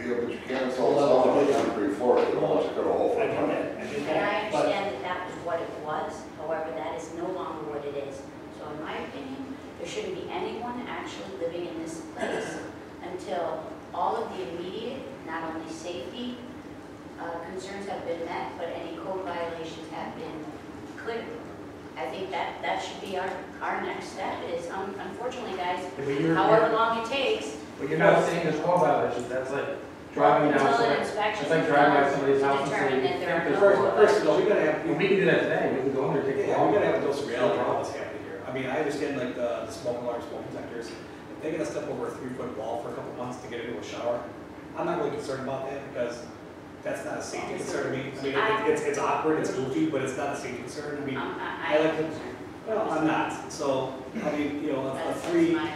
Yeah, but you can't install solid concrete floor. You don't want to cut a hole for I a get permit. that, I get And I that, but understand that that was what it was, however, that is no longer what it is. So in my opinion, there shouldn't be anyone actually living in this place until all of the immediate, not only safety concerns have been met, but any code violations have been cleared. I think that should be our next step is, unfortunately, guys, however long it takes. But you're not saying there's code violations, that's like driving down, Until an somebody- inspection it's like is driving done by somebody's house and to determine saying, that there are "There's no no code First of all, we violations. gotta have, And we can do that today, we can go in there, take a yeah, walk. we gotta have a dose of reality of what's happening here. I mean, I understand like the smoke alarm, smoke detectors. If they gotta step over a 3-foot wall for a couple months to get into a shower, I'm not really concerned about that because that's not a safety concern to me. I mean, it's awkward, it's goofy, but it's not a safety concern. I mean, I like am to- concerned. well, I'm not. So, I mean, you know, a That's free, my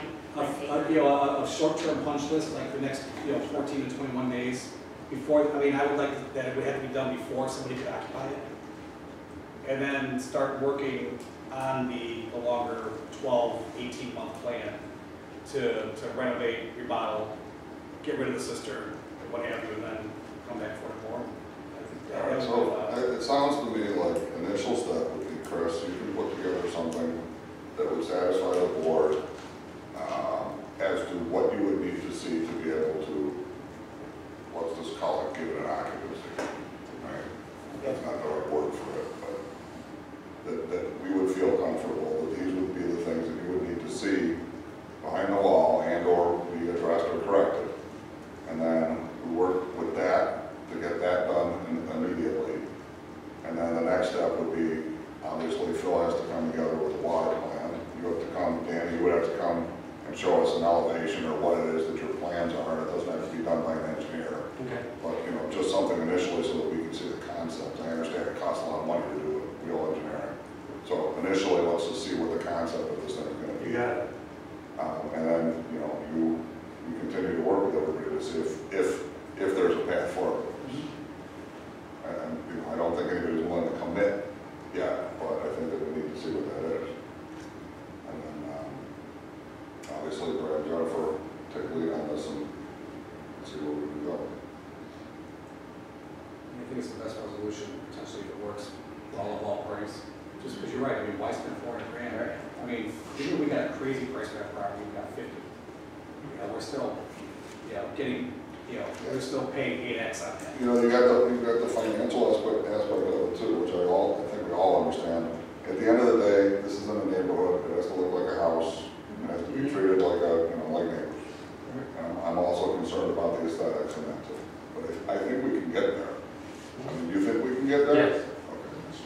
take. you know, a short-term punch list, like the next, 14 to 21 days before, I mean, I would like that it would have to be done before somebody could occupy it. And then start working on the longer 12, 18-month plan to renovate, remodel, get rid of the cistern, and what have you, and then come back for it more. All right, so it sounds to me like initial step would be, Chris, you can put together something that would satisfy the board as to what you would need to see to be able to, let's just call it, give it an occupancy. Right? That's not the right word for it, but that we would feel comfortable that these would be the things that you would need to see behind the wall and or be addressed or corrected. And then we work with that to get that done immediately. And then the next step show us an elevation or what it is that your plans are. It doesn't have to be done by an engineer. Okay. But, you know, just something initially so that we can see the concept. I understand it costs a lot of money to do it, real engineering. So initially, let's just see what the concept of this thing is gonna be. You got it. And then, you know, you continue to work with everybody to see if there's a path forward. And, you know, I don't think anybody's willing to commit yet, but I think that we need to see what that is. And then, obviously, Brad and Jennifer take lead on this and see where we can go. I think it's the best resolution, potentially, if it works for all parties. Just because you're right, I mean, why spend 400 grand, right? I mean, even if we got a crazy price for that property, we got 50. You know, we're still, you know, getting, you know, we're still paying 8X on that. You know, you got the financial aspect of it too, which I think we all understand. At the end of the day, this is in a neighborhood, it has to look like a house, it has to be treated like like neighbors. And I'm also concerned about the aesthetics and that too. But I think we can get there. I mean, do you think we can get there? Yes.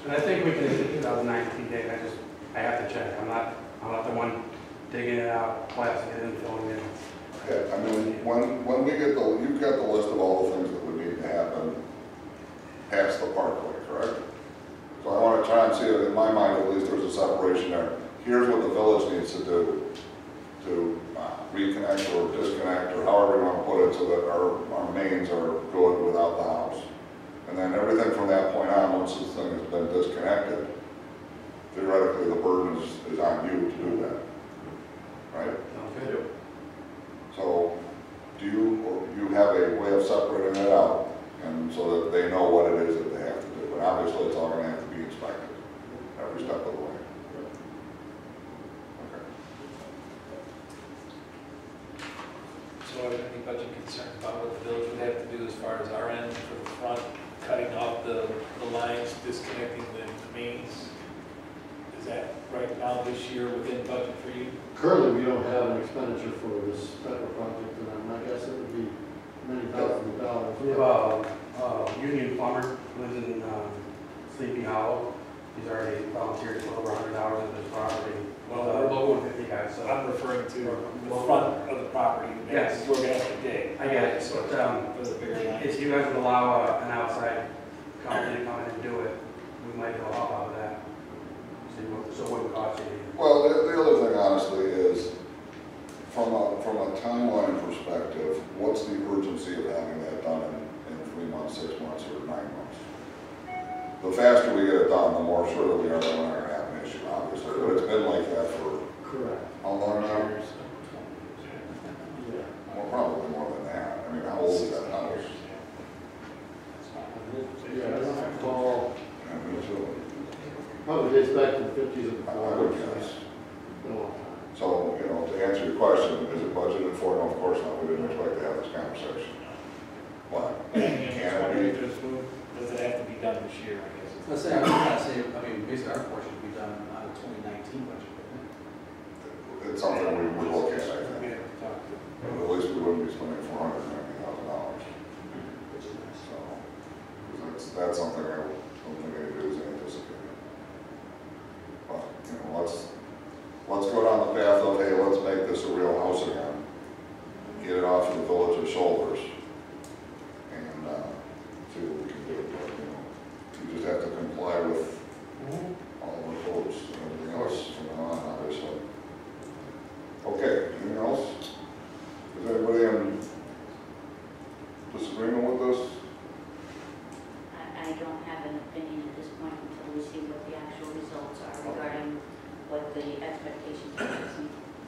And I think we can, in 2019 date, I have to check. I'm not the one digging it out, blasting it in, filling it in. Yeah, I mean, when we get you've got the list of all the things that would need to happen past the parkway, correct? So I want to try and see it, in my mind at least, there's a separation there. Here's what the village needs to do to reconnect or disconnect, or however you want to put it, so that our mains are good without the house. And then everything from that point on, once this thing has been disconnected, theoretically the burden is on you to do that, right? Okay. So do you have a way of separating it out, and so that they know what it is that they have to do? And obviously it's all going to have to be inspected every step of the way. Okay. So are there any budget concerns about what the village would have to do as far as our end for the front, cutting off the lines, disconnecting the mains? Is that right now this year within budget for you? Currently, we don't have an expenditure for this federal project, and I guess it would be many thousands of dollars. We have union plumber who lives in Sleepy Hollow. He's already volunteered to put over 100 hours into his property. Well, we're we're local 50 guys, so. I'm referring to the front of the property. Yes. We're gonna have to dig. I get it, So, but for the bigger line. if you guys would allow an outside company to come in and do it, we might go off of that. So it wouldn't cost you anything. Well, the other thing honestly is, from a timeline perspective, what's the urgency of having that done in 3 months, 6 months, or 9 months? The faster we get it done, the more sure that we are that we're not going to have an issue, obviously. But it's been like that for Correct. how long now? Yeah. Well, probably more than that. I mean, how old is that house? Yeah, I don't recall, Yeah, me too. probably dates back to the 50s and I would 40s. guess. Been a long time. So, you know, to answer your question, is it budgeted for? No, of course not. We didn't expect to have this conversation. But can it be? Does it have to be done this year, I guess? Let's say, I'm not saying, I mean, basically our portion would be done on the 2019 budget. It's something we would look at, I We think. have to talk to. But at least we wouldn't be spending $490,000. So, that's something I don't think anybody was anticipating. But, you know, let's go down the path of, hey, let's make this a real house again. Get it off of the village's shoulders. And see what we can do. But, you know, you just have to comply with all the codes and everything else from now on, obviously. Okay, anything else? Is anybody in disagreement with this? I don't have an opinion at this point until we see what the actual results are regarding what the expectations are.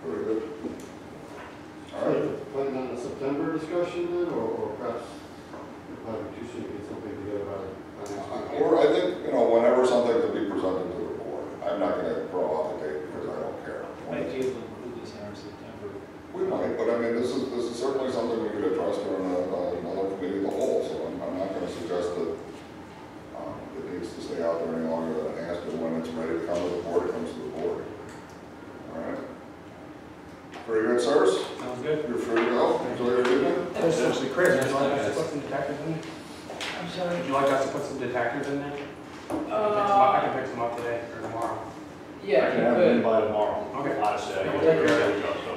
Very good. All right. Planning on a September discussion then, or perhaps probably too soon to get something together by next week? Or I think, you know, whenever something could be presented to the board, I'm not going to throw out the date because I don't care. Might be able to include this in our September. We might, but I mean, this is certainly something we could address during another committee of the whole, so I'm not going to suggest that it needs to stay out there any longer than it has to. When it's ready to come to the board, it comes to the board. All right. Very good, sirs. Sounds good. You're free to go. Enjoy your evening. Essentially, Chris, would you like us to put some detectors in there? I'm sorry? Would you like us to put some detectors in there? I can fix them up today or tomorrow. Yeah, I can you have it in could. by tomorrow. Okay. Honestly, I Yeah, can we'll take get care of it, so.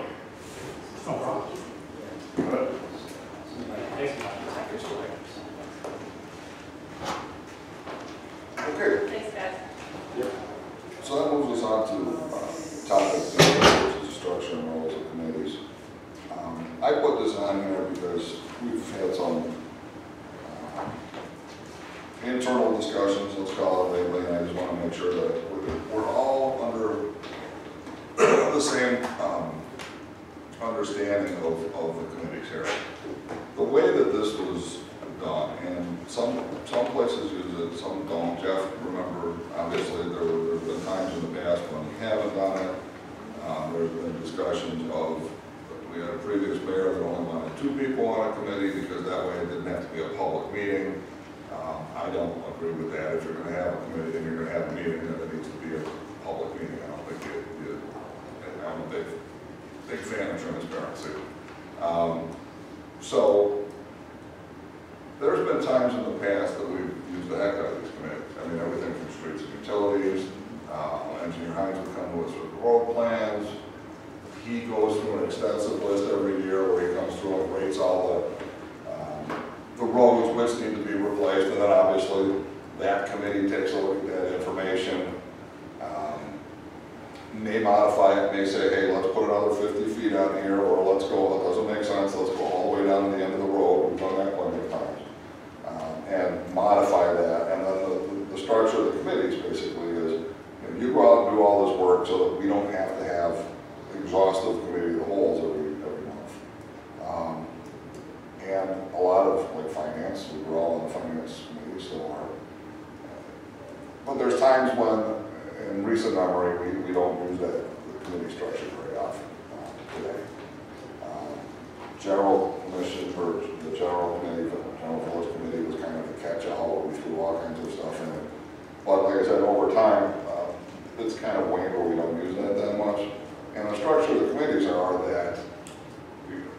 internal discussions, let's call it lately, and I just want to make sure that we're all under the same understanding of the committees here. The way that this was done, and some places use it, some don't. Jeff, remember, obviously there have been times in the past when we haven't done it. There's been discussions of, we had a previous mayor that only wanted 2 people on a committee because that way it didn't have to be a public meeting. I don't agree with that. If you're going to have a committee and you're going to have a meeting, then it needs to be a public meeting. I don't think I'm a big fan of transparency. So there's been times in the past that we've used the heck out of these committees. I mean, everything from streets and utilities. Engineer Hines would come to us with road plans. He goes through an extensive list every year where he comes through and rates all the roads which need to be replaced, and then obviously that committee takes a look at that information, may modify it, may say, hey, let's put another 50 feet on here, or let's go, it doesn't make sense, let's go all the way down to the end of the road. We've done that plenty of times. And modify that, and then the structure of the committees basically is, you go out and do all this work so that we don't have to have exhaustive committee of the holes every month. And a lot of, like finance, we were all on the finance committee, still are. But there's times when, in recent memory, we don't use the committee structure very often today. General commission, or the general committee, the general village committee was kind of a catch-all. We threw all kinds of stuff in it. But like I said, over time, it's kind of waned where we don't use that much. And the structure of the committees are that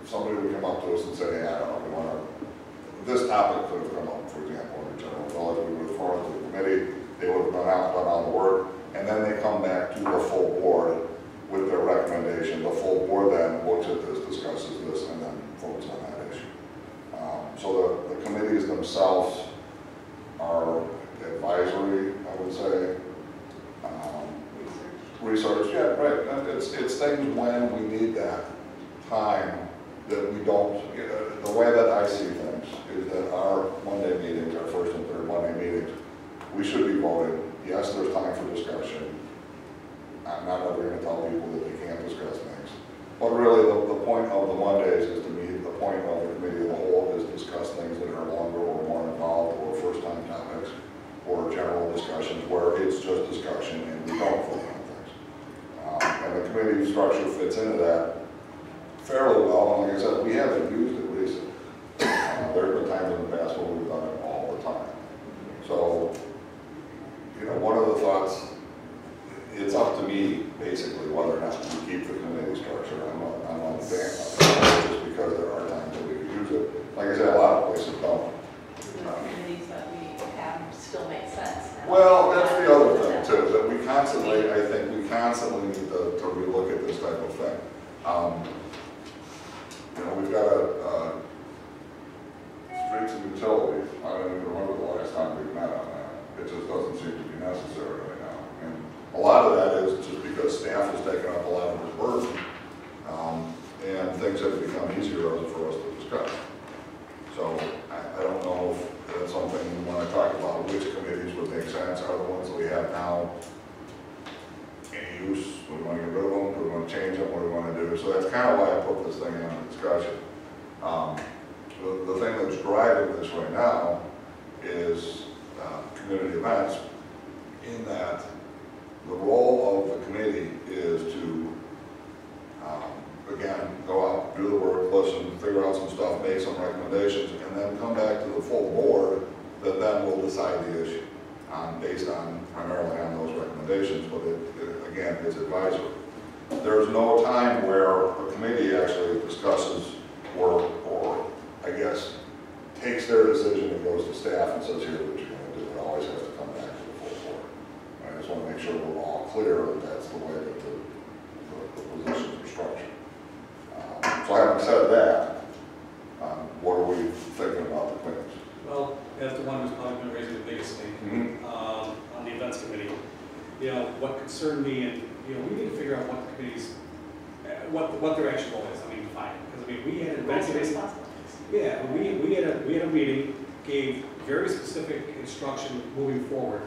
somebody would come up to us and say, hey, I don't know, we want to, this topic could have come up, for example, in the general village, we would have formed the committee, they would have gone out and done all the work, and then they come back to the full board with their recommendation. The full board then looks at this, discusses this, and then votes on that issue. So the committees themselves are advisory, I would say. Research, yeah, right. It's things when we need that time that we don't, the way that I see things is that our Monday meetings, our first and third Monday meetings, we should be voting. Yes, there's time for discussion. I'm not ever going to tell people that they can't discuss things. But really the point of the Mondays is to me, the point of the committee of the whole is discuss things that are longer or more involved or first time topics or general discussions where it's just discussion and we don't vote on things. And the committee structure fits into that fairly well, and like I said, we haven't used it recently. There have been times in the past when we've done it all the time. So, one of the thoughts, it's up to me, basically, whether or not we keep the committee structure. I'm not a fan of it, just because there are times that we could use it. Like I said, a lot of places don't. The committees that we have still make sense. Well, that's the other thing too, that we constantly, I think we constantly need to relook at this type of thing. We've got a streets and utilities. I don't even remember the last time we met on that. It just doesn't seem to be necessary right now. And a lot of that is just because staff has taken up a lot of the burden, and things have become easier for us to discuss. So I don't know if that's something we want to talk about, which committees would make sense. Are the ones that we have now any use? Do we want to get rid of them? Do we want to change them? What do we want to do? So that's kind of why I put this thing in discussion. The thing that's driving this right now is community events, in that the role of the committee is to, again, go out, do the work, listen, figure out some stuff, make some recommendations, and then come back to the full board that then will decide the issue based on, primarily on those recommendations, but again, it's advisory. There's no time where a committee actually discusses or I guess, takes their decision and goes to staff and says, here's what you're going to do. It always has to come back to the full board. I just want to make sure we're all clear that that's the way that the positions are structured. So having said that, what are we thinking about the committees? Well, as the one who's probably been raising the biggest thing on the events committee, what concerned me, and we need to figure out what the committees, what their actual role is. I mean, define it, because we had an events committee. Yeah, we had a meeting, gave very specific instruction moving forward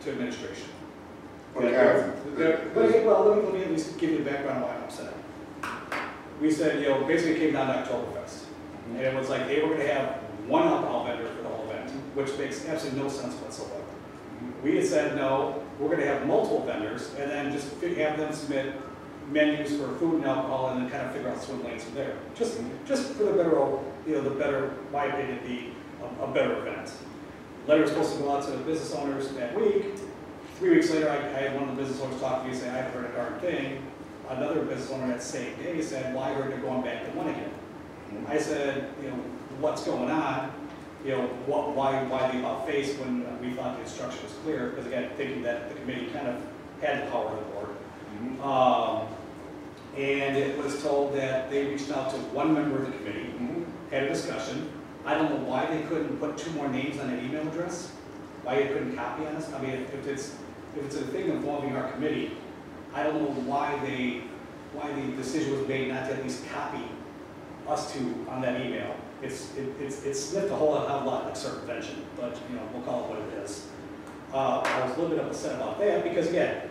to administration. Okay. Well, let me at least give you the background on why I'm upset. We said, you know, basically it came down to Oktoberfest. And it was like they were gonna have one alcohol vendor for the whole event, which makes absolutely no sense whatsoever. We had said, no, we're gonna have multiple vendors and then just have them submit menus for food and alcohol and then kind of figure out swim lanes from there. Just for the better, you know, my opinion, a better event. Letter was supposed to go out to the business owners that week. 3 weeks later, I had one of the business owners talk to me and say, I haven't heard a darn thing. Another business owner that same day said, well, I heard they're going back to one again. I said, you know, what's going on? You know, why the about face when we thought the instruction was clear? Because again, thinking that the committee kind of had the power of the board. And it was told that they reached out to one member of the committee, had a discussion. I don't know why they couldn't put 2 more names on an email address. Why they couldn't copy on us. I mean, if it's a thing involving our committee, I don't know why the decision was made not to at least copy us two on that email. It's sniffed a whole lot like circumvention, but you know, we'll call it what it is. I was a little bit upset about that because again,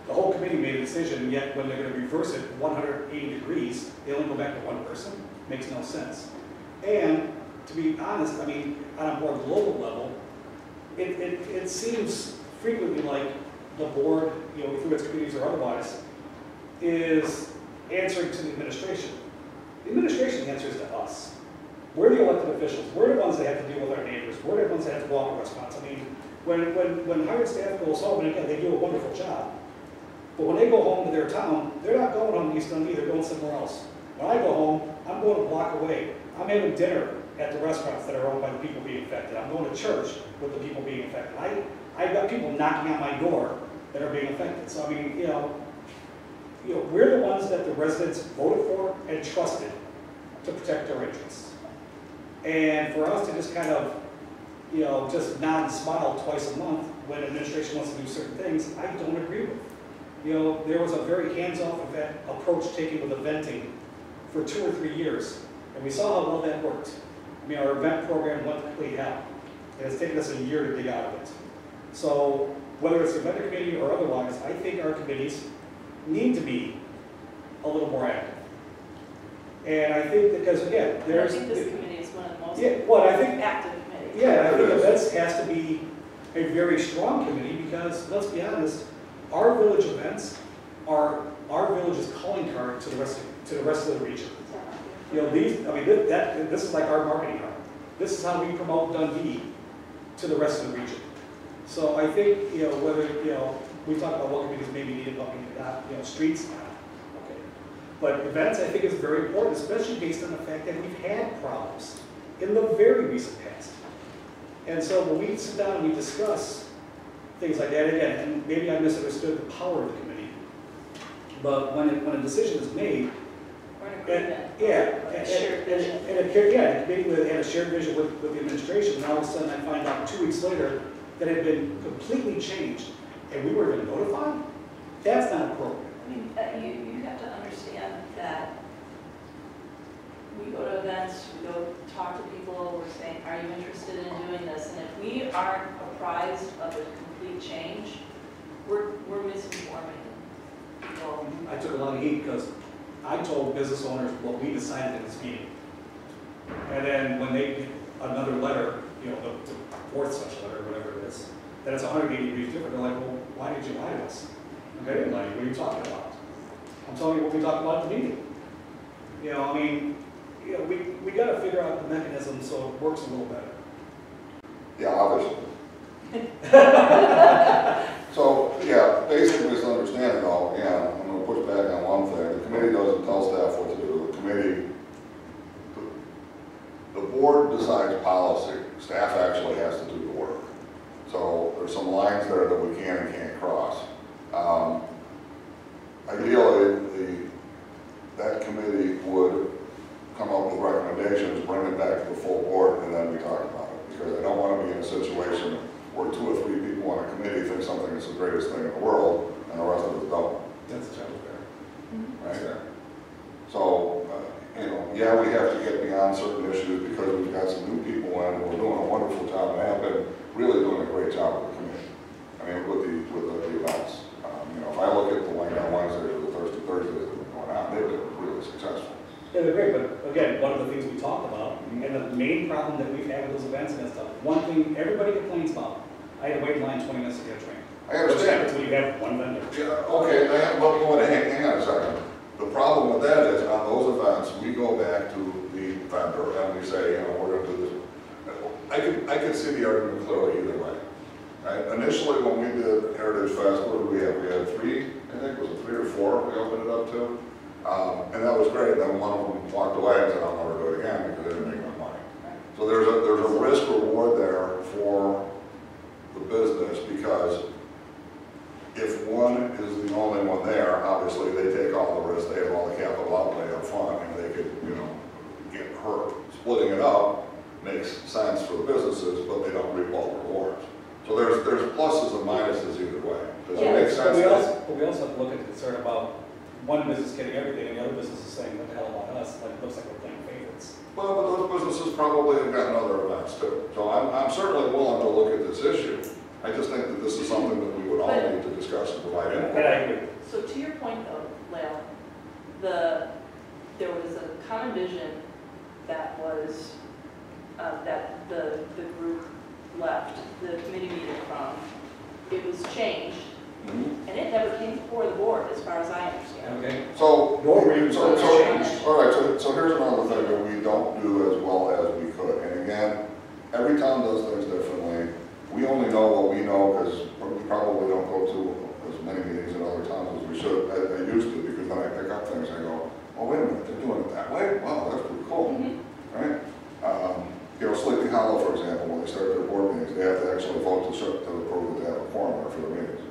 the whole committee made a decision, and yet when they're going to reverse it 180 degrees, they only go back to one person. Makes no sense. And to be honest, I mean, on a more global level, it seems frequently like the board, you know, through its committees or otherwise, is answering to the administration. The administration answers to us. We're the elected officials. We're the ones that have to deal with our neighbors. We're the ones that have to go out in response. I mean, when hired staff goes home, and again, they do a wonderful job, but when they go home to their town, they're not going home to East Dundee, they're going somewhere else. When I go home, I'm going a block away. I'm having dinner at the restaurants that are owned by the people being affected. I'm going to church with the people being affected. I've got people knocking on my door that are being affected. So I mean, you know, we're the ones that the residents voted for and trusted to protect their interests. And for us to just kind of, you know, just nod and smile twice a month when administration wants to do certain things, I don't agree with. You know, there was a very hands-off approach taken with eventing for 2 or 3 years, and we saw how well that worked. I mean, our event program went complete hell. It has taken us a year to dig out of it. So whether it's the event committee or otherwise, I think our committees need to be a little more active. And I think that, because again, there's... I think this committee is one of the most active committees. Yeah, I think events has to be a very strong committee because, let's be honest, our village events are our village's calling card to the rest of the region. You know, this is like our marketing card. This is how we promote Dundee to the rest of the region. So I think, you know, whether, you know, we talk about what committees maybe needed, what maybe not, you know, streets, okay. But events, I think, is very important, especially based on the fact that we've had problems in the very recent past. And so when we sit down and we discuss things like that, again, and maybe I misunderstood the power of the committee, but when a decision is made, a shared vision. The committee had a shared vision with the administration, and all of a sudden I find out 2 weeks later that it had been completely changed, and we were even notified? That's not appropriate. I mean, you have to understand that we go to events, we go talk to people, we're saying, are you interested in doing this? And if we aren't apprised of a complete change, we're misinforming people. I took a lot of heat because I told business owners what we decided in this meeting. And then when they get another letter, you know, the fourth such letter, whatever it is, that it's 180 degrees different, they're like, well, why did you lie to us? Okay, I didn't lie to you. What are you talking about? I'm telling you what we talked about at the meeting. You know, I mean, you know, we got to figure out the mechanism so it works a little better. Yeah, obviously. So, yeah, basic misunderstanding though, again, I'm going to push back on one thing. The committee doesn't tell staff what to do. The committee, the board decides policy. Staff actually has to do the work. So there's some lines there that we can and can't cross. Ideally, that committee would come up with recommendations, bring it back to the full board, and then we talk about it. Because I don't want to be in a situation where 2 or 3 people on a committee think something is the greatest thing in the world, and the rest of us don't. That's totally fair. Right? So, you know, Yeah, we have to get beyond certain issues because we've got some new people in, we're doing a wonderful job, and have been really doing a great job with the committee. I mean, with the events. You know, if I look at the Wine on Wednesdays or the Thursdays that have been going on, they've been really successful. Yeah, they're great, but again, one of the things we talked about, and the main problem that we've had with those events and that stuff, one thing everybody complains about, I had to wait in line 20 minutes to get a drink. I understand. Which happens when you have one vendor. Yeah, okay, hang on a second. The problem with that is on those events, we go back to the vendor and we say, you know, we're gonna do this. I could see the argument clearly either way. Right? Initially, when we did Heritage Fest, what did we have? We had 3, I think, was it 3 or 4 we opened it up to? And that was great. Then one of them walked away and said, I'll never do it again because they didn't make enough money. So there's a risk reward there for the business because if one is the only one there, obviously they take all the risk, they have all the capital outlay up front, and they could, you know, get hurt. Splitting it up makes sense for the businesses, but they don't reap all the rewards. So there's pluses and minuses either way. Does it make sense? But we also have to look at the concern about one business getting everything and the other business is saying, what the hell about us? Like, it looks like we're playing favorites. Well, but those businesses probably have gotten other events too. So I'm certainly willing to look at this issue. I just think that this is something that we would all need to discuss and provide input. And I agree. So to your point though, Lale, there was a common vision that was, that the group left the committee meeting from. It was changed, and it never came before the board, as far as I understand. Okay. So, Your reasons all right, so here's another thing that we don't do as well as we could. And again, every town does things differently. We only know what we know because we probably don't go to as many meetings in other towns as we should. I used to, because then I pick up things and I go, oh, wait a minute, they're doing it that way? Wow, that's pretty cool, right? You know, Sleepy Hollow, for example, when they start their board meetings, they have to actually vote to approve that they have a quorum there for the meetings.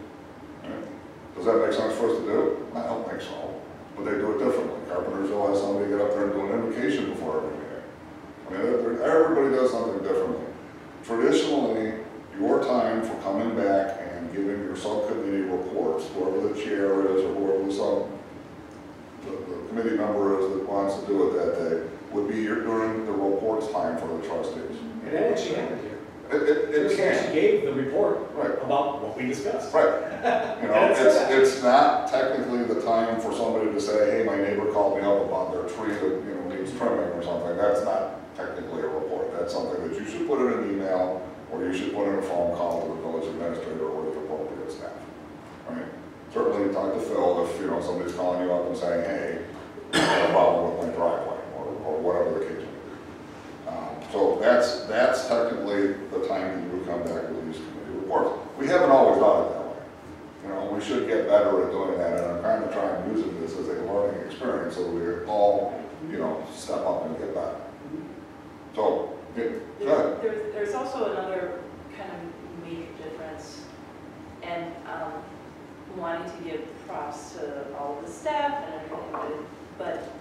Right? Does that make sense for us to do? I don't think so, but they do it differently. Carpentersville has somebody get up there and do an invocation before every meeting. I mean, everybody does something differently. Traditionally, your time for coming back and giving your subcommittee reports, whoever the chair is or whoever the committee member is that wants to do it that day, would be during the reports time for the trustees. And that actually happened here. It She actually can. gave the report Right. about what we discussed. Right. You know, it's not technically the time for somebody to say, hey, my neighbor called me up about their tree that, you know, needs trimming or something. That's not technically a report. That's something that you should put in an email or you should put in a phone call to the village administrator or the appropriate staff. Right? Certainly talk to Phil if, you know, somebody's calling you up and saying, hey, I have a problem with my driveway or whatever the case may be. So that's technically the time that you would come back with these committee reports. We haven't always done it that way. You know, we should get better at doing that, and I'm kind of trying using this as a learning experience so we all, you know, step up and get better. So, go ahead. There's also another kind of major difference, and wanting to give props to all of the staff and everything, but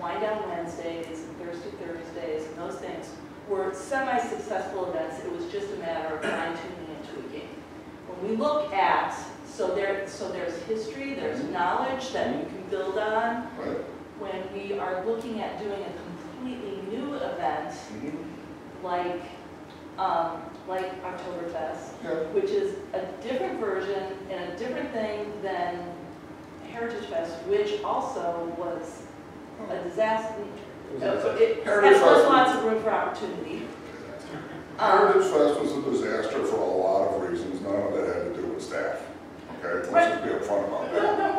Wine Down Wednesdays and Thirsty Thursdays and those things were semi-successful events. It was just a matter of fine-tuning and tweaking. When we look at, so there's history, there's knowledge that you can build on. Right. When we are looking at doing a completely new event, like Oktoberfest, Yeah. which is a different version and a different thing than Heritage Fest, which also was a disaster. It has lots of room for opportunity. Heritage Fest was a disaster for a lot of reasons. None of it had to do with staff. Okay, let's just be upfront about that. No.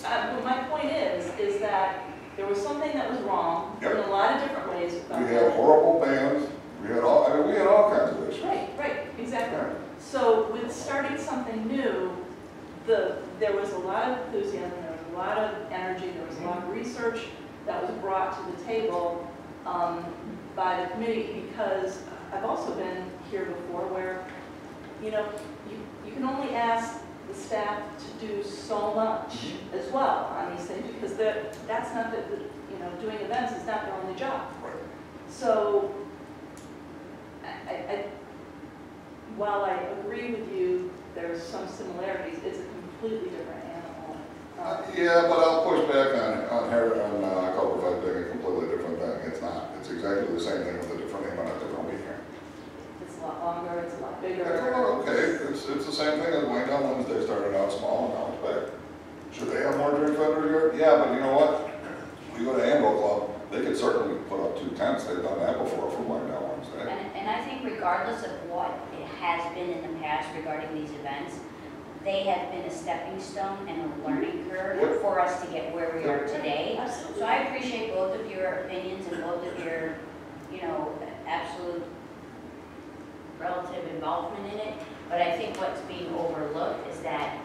But my point is that there was something that was wrong in a lot of different ways. We had horrible bands. We had all kinds of issues. Right, exactly. So with starting something new, there was a lot of enthusiasm, there was a lot of energy, there was a lot of research that was brought to the table by the committee, because I've also been here before where, you know, you can only ask the staff to do so much as well on these things, because that's not you know, doing events is not their only job. Right. So, while I agree with you, there's some similarities, it's a completely different animal. Yeah, but I'll push back on Oktoberfest being a completely exactly the same thing with a different name on a different weekend. It's a lot longer, it's a lot It's bigger. okay, it's the same thing as Wayne Down Wednesday started out small and now it's big. Should they have more drink vendors here? Yeah, but you know what? We go to Ambo Club, they could certainly put up 2 tents, they've done that before for Wayne Down Wednesday. And I think regardless of what it has been in the past regarding these events, they have been a stepping stone and a learning curve for us to get where we are today. Absolutely. So I appreciate both of your opinions and both of your, you know, absolute relative involvement in it. But I think what's being overlooked is that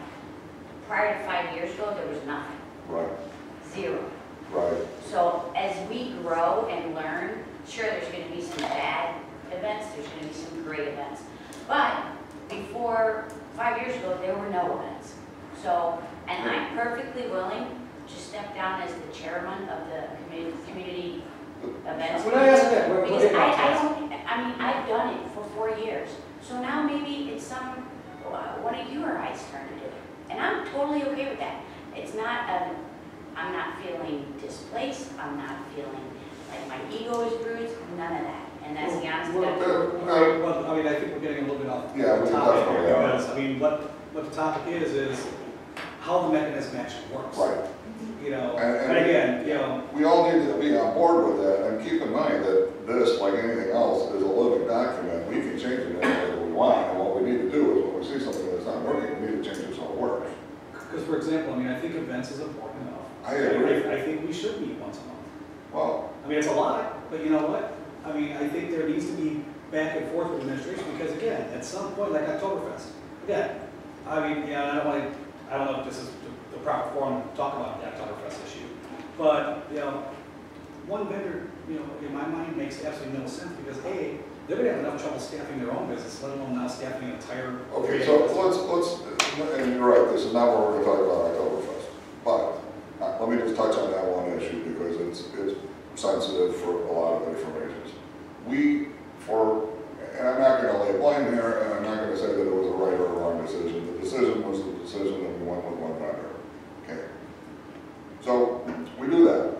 prior to 5 years ago, there was nothing, Right, 0. right. So as we grow and learn, sure, there's going to be some bad events, there's going to be some great events. But before 5 years ago, there were no events. So, and I'm perfectly willing to step down as the chairman of the community events. When I ask that, what Because about I mean, I've done it for 4 years. So now maybe it's one of you or I's turn to do it. And I'm totally okay with that. It's not, I'm not feeling displaced, I'm not feeling like my ego is bruised, none of that. And that's the honest truth. Well, I mean, I think we're getting a little bit off Yeah, the we topic definitely here, are. because, I mean, what the topic is how the mechanism actually works. Right. You know, And- and again, you know, We all need to be on board with that, and keep in mind that this, like anything else, is a living document. We can change it any way we want, and what we need to do is when we see something that's not working, we need to change it so it works. because for example, I mean, I think events is important enough. I agree. I think we should meet once a month. Well, I mean, it's a lot, but you know what? I mean, I think there needs to be back and forth with administration, because again, at some point, like Oktoberfest, again, I mean, yeah, I don't know if this is the proper forum to talk about the Oktoberfest issue, but, you know, one vendor, you know, in my mind makes absolutely no sense, because A, they're gonna have enough trouble staffing their own business, let alone now staffing an entire. okay, so let's, and you're right, this is not what we're gonna talk about Oktoberfest. But, let me just touch on that one issue, because it's sensitive for a lot of different reasons. And I'm not gonna lay blame here, and I'm not gonna say that it was a right or a wrong decision. The decision was the decision, and we went with one vendor. Okay. So, we do that.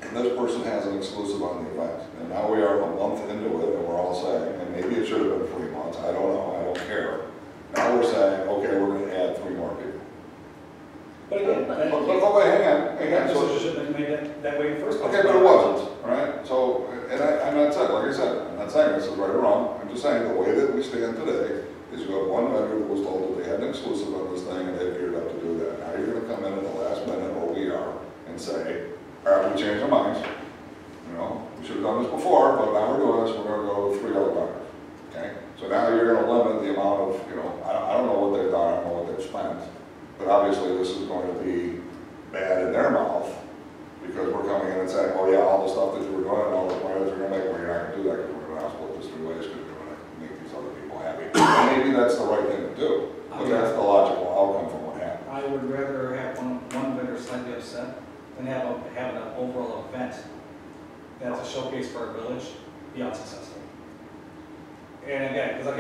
And this person has an exclusive on the event. And now we are a month into it, and we're all saying, and maybe it should have been 3 months, I don't know, I don't care. Now we're saying, okay, we're gonna add 3 more people. But again, But wait, hang on. that So, decision should have been made that way in the first place. okay, but it wasn't, all right? So, and I'm not saying, like I said, I'm not saying this is right or wrong. I'm just saying the way that we stand today is you have one vendor that was told that they had an exclusive on this thing and they geared up to do that. Now you're gonna come in at the last minute, or we are, and say, all right, we changed our minds. You know, we should have done this before, but now we're doing this, we're gonna go with 3 other vendors. Okay? So now you're gonna limit the amount of, you know, I don't know what they've done, I don't know what they've spent. But obviously this is going to be bad in their mouth, because we're coming in and saying, oh yeah, all the stuff that you were doing and all the plans you're gonna make, well, you're not gonna do that, because we're gonna split this 3 ways, because we're gonna make these other people happy. And maybe that's the right thing to do, but that's the logical outcome from what happened. I would rather have one vendor slightly upset than have an overall event that's a showcase for our village be unsuccessful. And again, because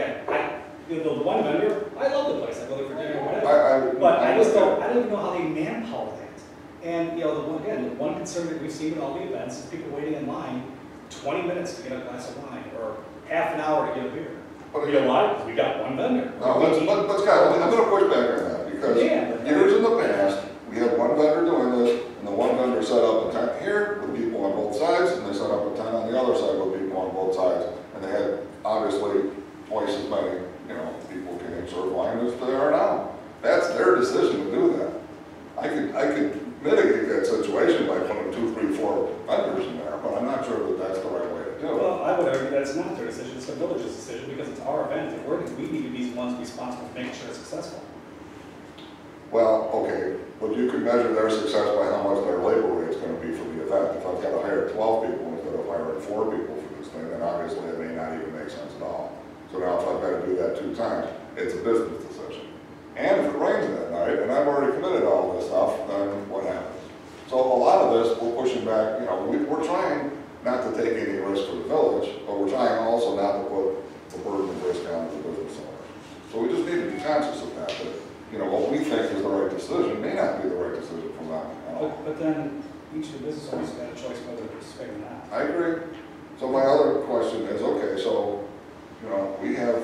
the one vendor, I love the place, I go there for dinner or whatever. But I don't even know how they manpower that. And, you know, the one concern that we've seen in all the events is people waiting in line 20 minutes to get a glass of wine, or half an hour to get a beer. But You know why? Because we got one vendor. No, but Scott, I'm gonna push back on that, because years in the past, we had one vendor doing this, and the one vendor set up a tent here with people on both sides, and they set up a tent on the other side with people on both sides. And they had, obviously, twice as many, you know, people can serve wine as there are now. That's their decision to do that. I could mitigate that situation by putting 2, 3, 4 vendors in there, but I'm not sure that that's the right way to do it. Well, I would argue that it's not their decision, it's the village's decision, because it's our event, and we need to be the ones responsible for making sure it's successful. Well, okay, but you can measure their success by how much their labor rate's gonna be for the event. If I've got to hire 12 people instead of hiring 4 people for this thing, then obviously it may not even make sense at all. So now if I've got to do that 2 times, it's a business decision. And if it rains that night, and I've already committed all this stuff, then what happens? So a lot of this, we're pushing back, you know, we're trying not to take any risk for the village, but we're trying also not to put the burden of risk on the business owners. So we just need to be conscious of that, you know, what we think is the right decision may not be the right decision for them. But then each of the business owners got a choice whether to participate or not. I agree. So my other question is, okay, so, you know, we have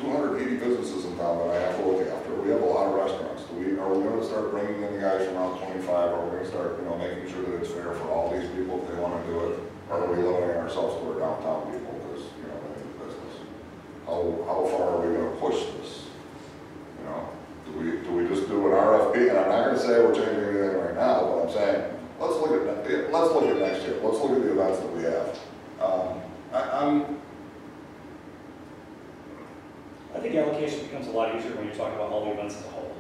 280 businesses in town that I have to look after. We have a lot of restaurants. Are we gonna start bringing in the guys from around 25? Are we gonna start, you know, making sure that it's fair for all these people if they wanna do it? Or are we limiting ourselves to our downtown people because, you know, they need business? How far are we gonna push this? You know, do we just do an RFP? And I'm not gonna say we're changing anything right now, but I'm saying, let's look at next year. Let's look at the events that we have. I think allocation becomes a lot easier when you're talking about all the events as a whole.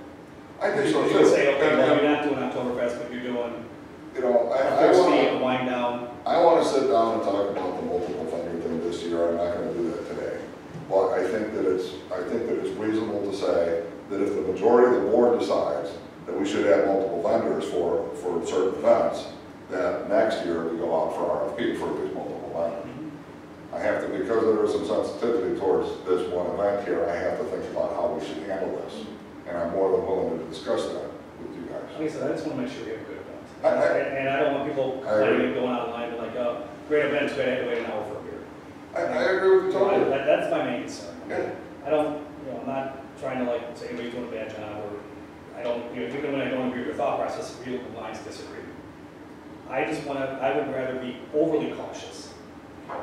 I think so You too. can say, okay, well, you're not doing Oktoberfest, but you're doing You know, a Thursday, a wind down. I want to sit down and talk about the multiple vendor thing this year. I'm not going to do that today. But I think that it's reasonable to say that if the majority of the board decides that we should have multiple vendors for certain events, that next year we go out for RFP for these multiple vendors. I have to, because there is some sensitivity towards this one event here, I have to think about how we should handle this. And I'm more than willing to discuss that with you guys. Like I said, I just want to make sure we have a good event. I And I don't want people complaining, going out of line, and like, oh, great event, but I had to wait an hour for a beer. agree with you totally. That's my main concern. Yeah. I don't, you know, I'm not trying to like say anybody's doing a bad job, or I don't, you know, even when I don't agree with your thought process, real lines disagree. I would rather be overly cautious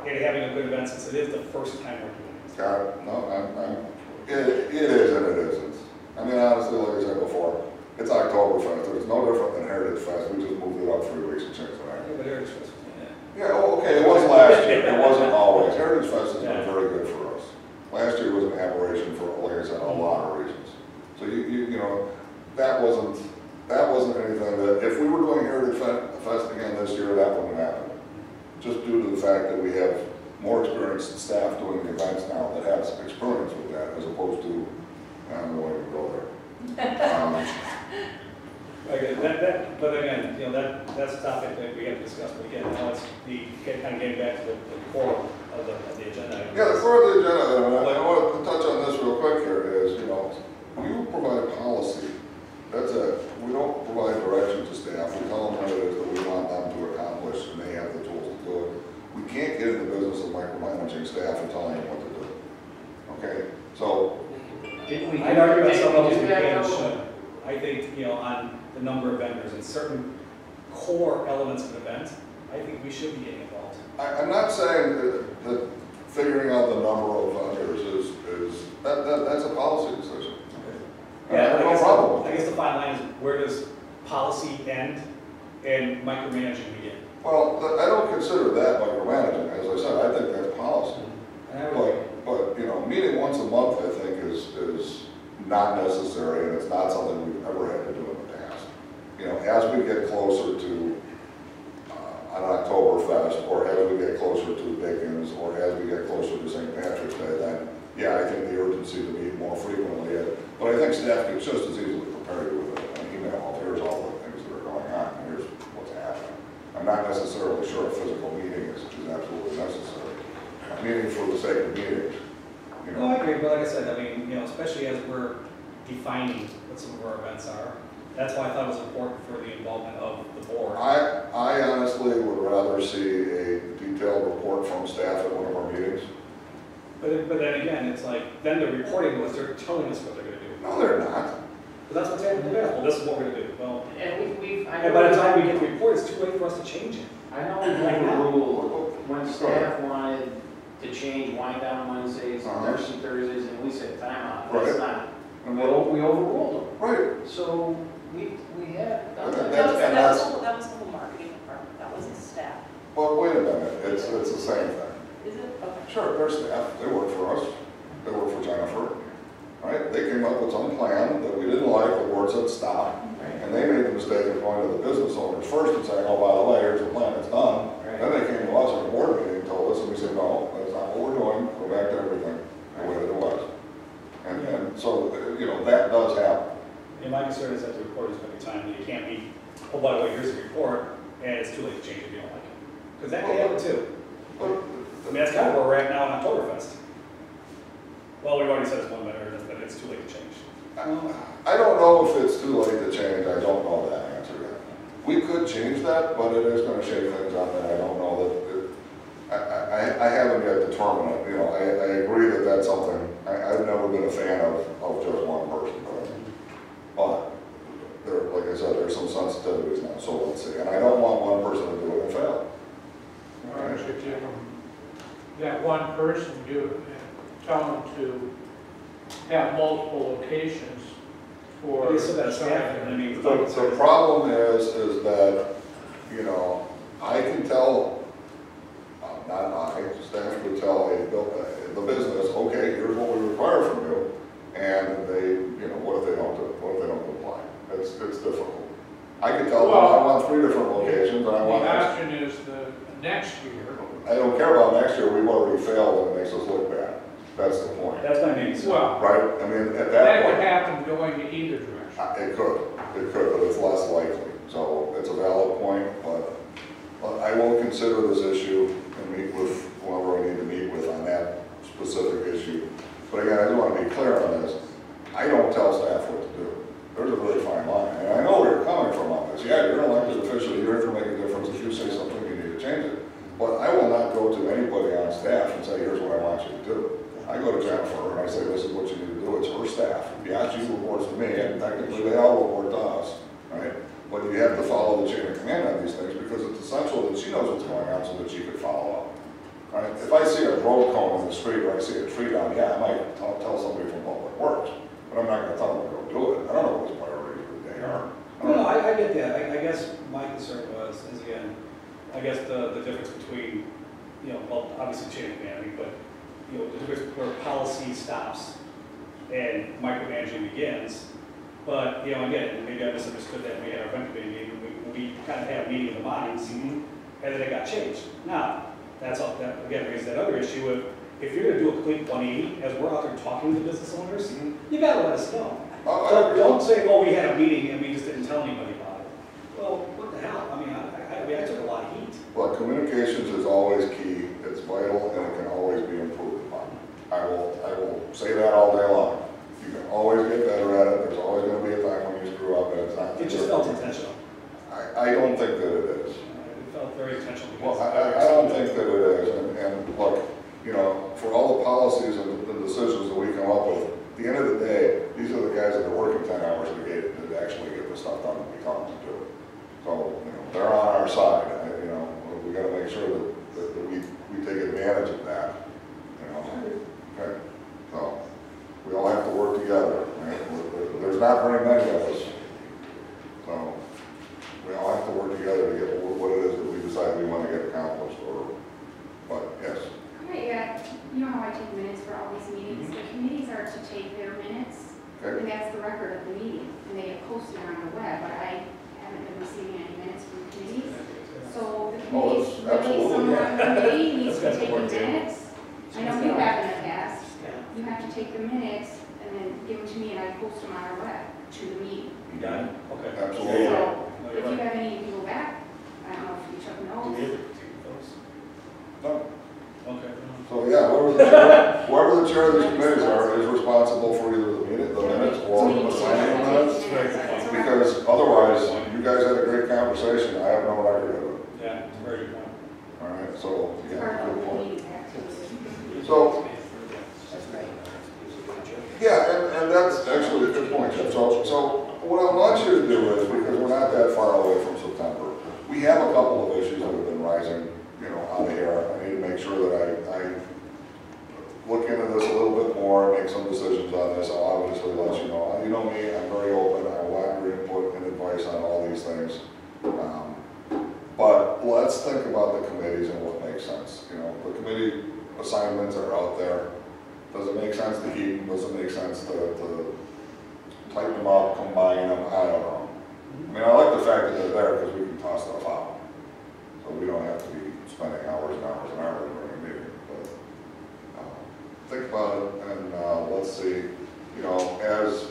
in having a good event since it is the first time we're doing it. Got it. No, it is and it isn't. I mean, honestly, like I said before, it's Oktoberfest. It's no different than Heritage Fest. We just moved it up 3 weeks and changed the Yeah, name. but Heritage Fest, Yeah, oh, okay, it was last year. It wasn't always. Heritage Fest has been very good for us. Last year was an aberration for, like I said, a lot of reasons. So you know, that wasn't anything that, if we were doing Heritage Fest again this year, that wouldn't happen. Just due to the fact that we have more experienced staff doing the events now that has experience with that, as opposed to, I don't know why you go there. Okay, but again, you know, that's a topic that we have to discuss, but again, now it's kind of getting back to the core of the agenda. Yeah, the core of the agenda, and I want to touch on this real quick here, is, you know, you provide policy. That's it. We don't provide direction to staff. We tell them what it is that we want them to accomplish, and they have the tools to do it. We can't get in the business of micromanaging staff and telling them what to do. Okay? So, Didn't we? I'd argue at some didn't we levels do we that, can and though? should. I think, you know, on the number of vendors and certain core elements of an event, I think we should be getting involved. I'm not saying that figuring out the number of vendors is that's a policy decision. I have no problem with I it. guess the fine line is, where does policy end and micromanaging begin? Well, I don't consider that micromanaging. As I said, I think that's policy. And I would- But you know, meeting once a month, I think, is not necessary, and it's not something we've ever had to do in the past. You know, as we get closer to an Oktoberfest, or as we get closer to Dickens, or as we get closer to St. Patrick's Day, then, yeah, I think the urgency to meet more frequently. But I think staff could just as easily prepare you with an email of, here's all the things that are going on, and here's what's happening. I'm not necessarily sure a physical meeting is absolutely necessary. A meeting for the sake of meetings, you No, know. I agree, but like I said, I mean, you know, especially as we're defining what some of our events are, that's why I thought it was important for the involvement of the board. I honestly would rather see a detailed report from staff at one of our meetings. But then again, it's like, then they're reporting to us, they're telling us what they're gonna do. No, they're not. But that's what's happening there, well, this is what we're gonna do, well, And I and by the time we get the report, it's too late for us to change it. I know we overruled, when staff wanted to change wind down Wednesdays, nursing Thursdays, and we said time out. That's Right. not, And we overruled them. right. So we have done Okay. that. That was And the that's- whole marketing department, that wasn't staff. Well, wait a minute, it's the same thing. Is it? Okay. Sure, they're staff, they work for us, they work for Jennifer, right? They came up with some plan that we didn't like, the board said stop, and they made the mistake of going to the business owners first and saying, oh, by the way, here's the plan, it's done. Then they came to us in a board meeting and told us, and we said, no, that's not what we're doing, go back to everything the way that it was. And so, you know, that does happen. And my concern is that the report is gonna be timely, it can't be, oh, by the way, here's the report, and it's too late to change it if you don't like it. Because that could happen too. But I mean, that's kind of where we're at now in Oktoberfest. Well, we've already said it's one better, but it's too late to change. I don't know if it's too late to change, I don't know that answer yet. We could change that, but it is gonna shake things up, and I don't know that, I haven't yet determined it, you know, I agree that that's something, I've never been a fan of just one person, but there, like I said, there's some sensitivities now, so let's see, and I don't want one person to do it and fail. Or I should give them, that one person, tell them to have multiple locations for. They still got staff, I mean. The problem is that, you know, I can tell, not I, staff would tell the business, okay, here's what we require from you, and they, you know, what if they don't do it? What if they don't comply? It's difficult. I can tell them I want 3 different locations, and I want. The option is the next year. I don't care about next year, we've already failed, and it makes us look bad. That's the point. That's my main concern. Well, Right? I mean, at that that point. could happen going to either direction. It could, but it's less likely. So it's a valid point, but I will consider this issue and meet with whoever I need to meet with on that specific issue. But again, I just want to be clear on this. I don't tell staff what to do. There's a very fine line. And I know where you're coming from on this. Yeah, you're an elected official. You're here to make a difference. If you say something, you need to change it. But I will not go to anybody on staff and say, here's what I want you to do. I go to Jennifer and I say, this is what you need to do. It's her staff. Yeah, she reports to me, and technically they all report to us, right? But you have to follow the chain of command on these things because it's essential that she knows what's going on so that she can follow up. Right? If I see a road cone in the street or I see a tree down, yeah, I might tell somebody from Public Works, but I'm not going to tell them to go do it. I don't know what his priorities of the day are. No, I get that. I guess my concern is again, I guess the difference between, you know, well, obviously chain of command, but, you know, the difference where policy stops and micromanaging begins. But, you know, again, maybe I misunderstood that we had our event committee meeting, we kind of had a meeting of the minds, and then it got changed. Now, that's all, that again raises that other issue of, if you're gonna do a complete 180, as we're out there talking to the business owners, you gotta let us know. Don't say, oh, we had a meeting and we just didn't tell anybody about it. Well, what the hell? I mean, I took a lot of heat. Well, communications is always key. It's vital and it can always be improved upon. I will say that all day long. You can always get better at it. There's always going to be a time when you screw up and it's not. It just felt intentional. I don't think that it is. It felt very intentional. Well, I don't think that it is. And look, you know, for all the policies and the decisions that we come up with, at the end of the day, these are the guys that are working 10 hours a day to actually get the stuff done that we tell them to do. So, you know, they're on our side. You know, we got to make sure that we take advantage of that. You know, okay. So we all have to work together. Right? There's not very many of us, so we all have to work together to get what it is that we decide we want to get accomplished. But yes. Great, yeah. You know how I take minutes for all these meetings? The committees are to take their minutes, and that's the record of the meeting, and they get posted on the web, but I haven't been receiving any minutes from committees. So the committees, really someone on the committee needs to take the minutes. I know you have in the past. You have to take the minutes and then give them to me, and I post them on our web to the meeting. You got it? Okay. Absolutely. So if you have any, you can go back. I don't know if you took notes. No. Okay. So yeah, whoever the chair of these committees are is responsible for either the minutes or the signing of minutes. Because otherwise, you guys had a great conversation. I have no record of it. Yeah, it's a very good point. All right, so yeah, good point. Meeting. So yeah, and that's actually a good point, Jeff. So what I want you to do is, because we're not that far away from September, we have a couple of issues that have been rising, you know, on the air. I need to make sure that I look into this a little bit more, make some decisions on this. I'll obviously let you know. You know me, I'm very open. I want your input and advice on all these things. But let's think about the committees and what makes sense. You know, the committee assignments are out there. Does it make sense to keep them? Does it make sense to tighten them up, combine them? I don't know. I mean, I like the fact that they're there because we can toss stuff out. So we don't have to be spending hours and hours and hours during a meeting. But think about it and let's see. You know, as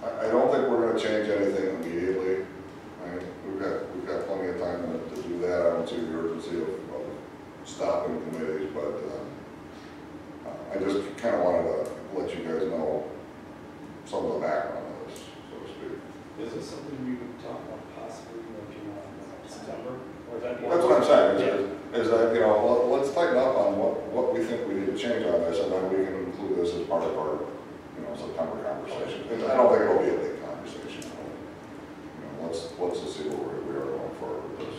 I don't think we're going to change anything immediately. Right? We've got plenty of time to do that. I don't see the urgency of stopping committees, but I just kind of wanted to let you guys know some of the background of this, so to speak. Is this something we would talk about possibly, like, in September? Or is that That's what I'm saying, is that, you know, could change on this, and then we can include this as part of our, September conversation. And I don't think it'll be a big conversation. Let's just see where we are going forward with this.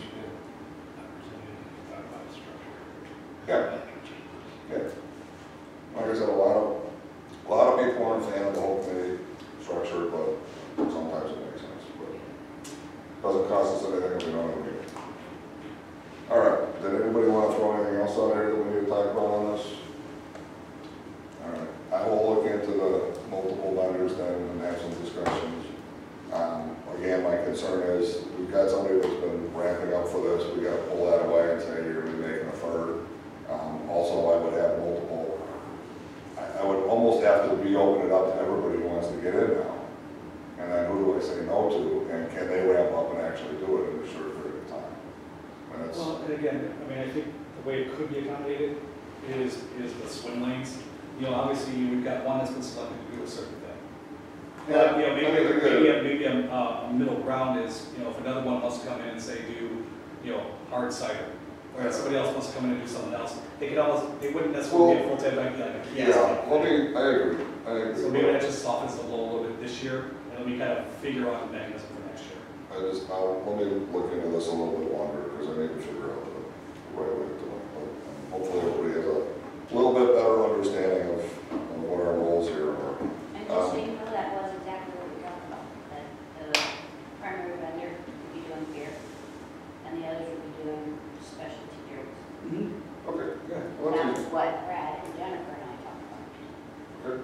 Yeah. Yeah. Like I said, a lot of people aren't a fan of the whole committee structure, but sometimes it makes sense. But it doesn't cost us anything if we don't have a meeting. All right. Did anybody want to throw anything else out here that we need to talk about on this? All right. I will look into the multiple vendors then and have some discussions. Again, my concern is we've got somebody that's been ramping up for this. We got to pull that away and say you're going to be making a third. Also, I would have multiple. I would almost have to reopen it up to everybody who wants to get in now. And then who do I say no to? And can they ramp up and actually do it in a short period of time? And it's, Well, and again, I mean, I think the way it could be accommodated is the swim lanes. Obviously, we've got one that's been selected to do a certain thing. Yeah, Maybe a middle ground is, if another one wants to come in and say do, hard cider, or if somebody else wants to come in and do something else, they wouldn't necessarily be a full-time, like a kiosk. I agree. So maybe that just softens the blow a little bit this year, and then we kind of figure out the mechanism for next year. Let me look into this a little bit longer, because I need to figure out the right way to do it. But hopefully everybody has a little bit better understanding of what our roles here are. And just so you know, that was exactly what we talked about, that the primary vendor would be doing beer, and the others would be doing specialty drinks. Okay, yeah. That's what Brad and Jennifer and I talked about. Okay.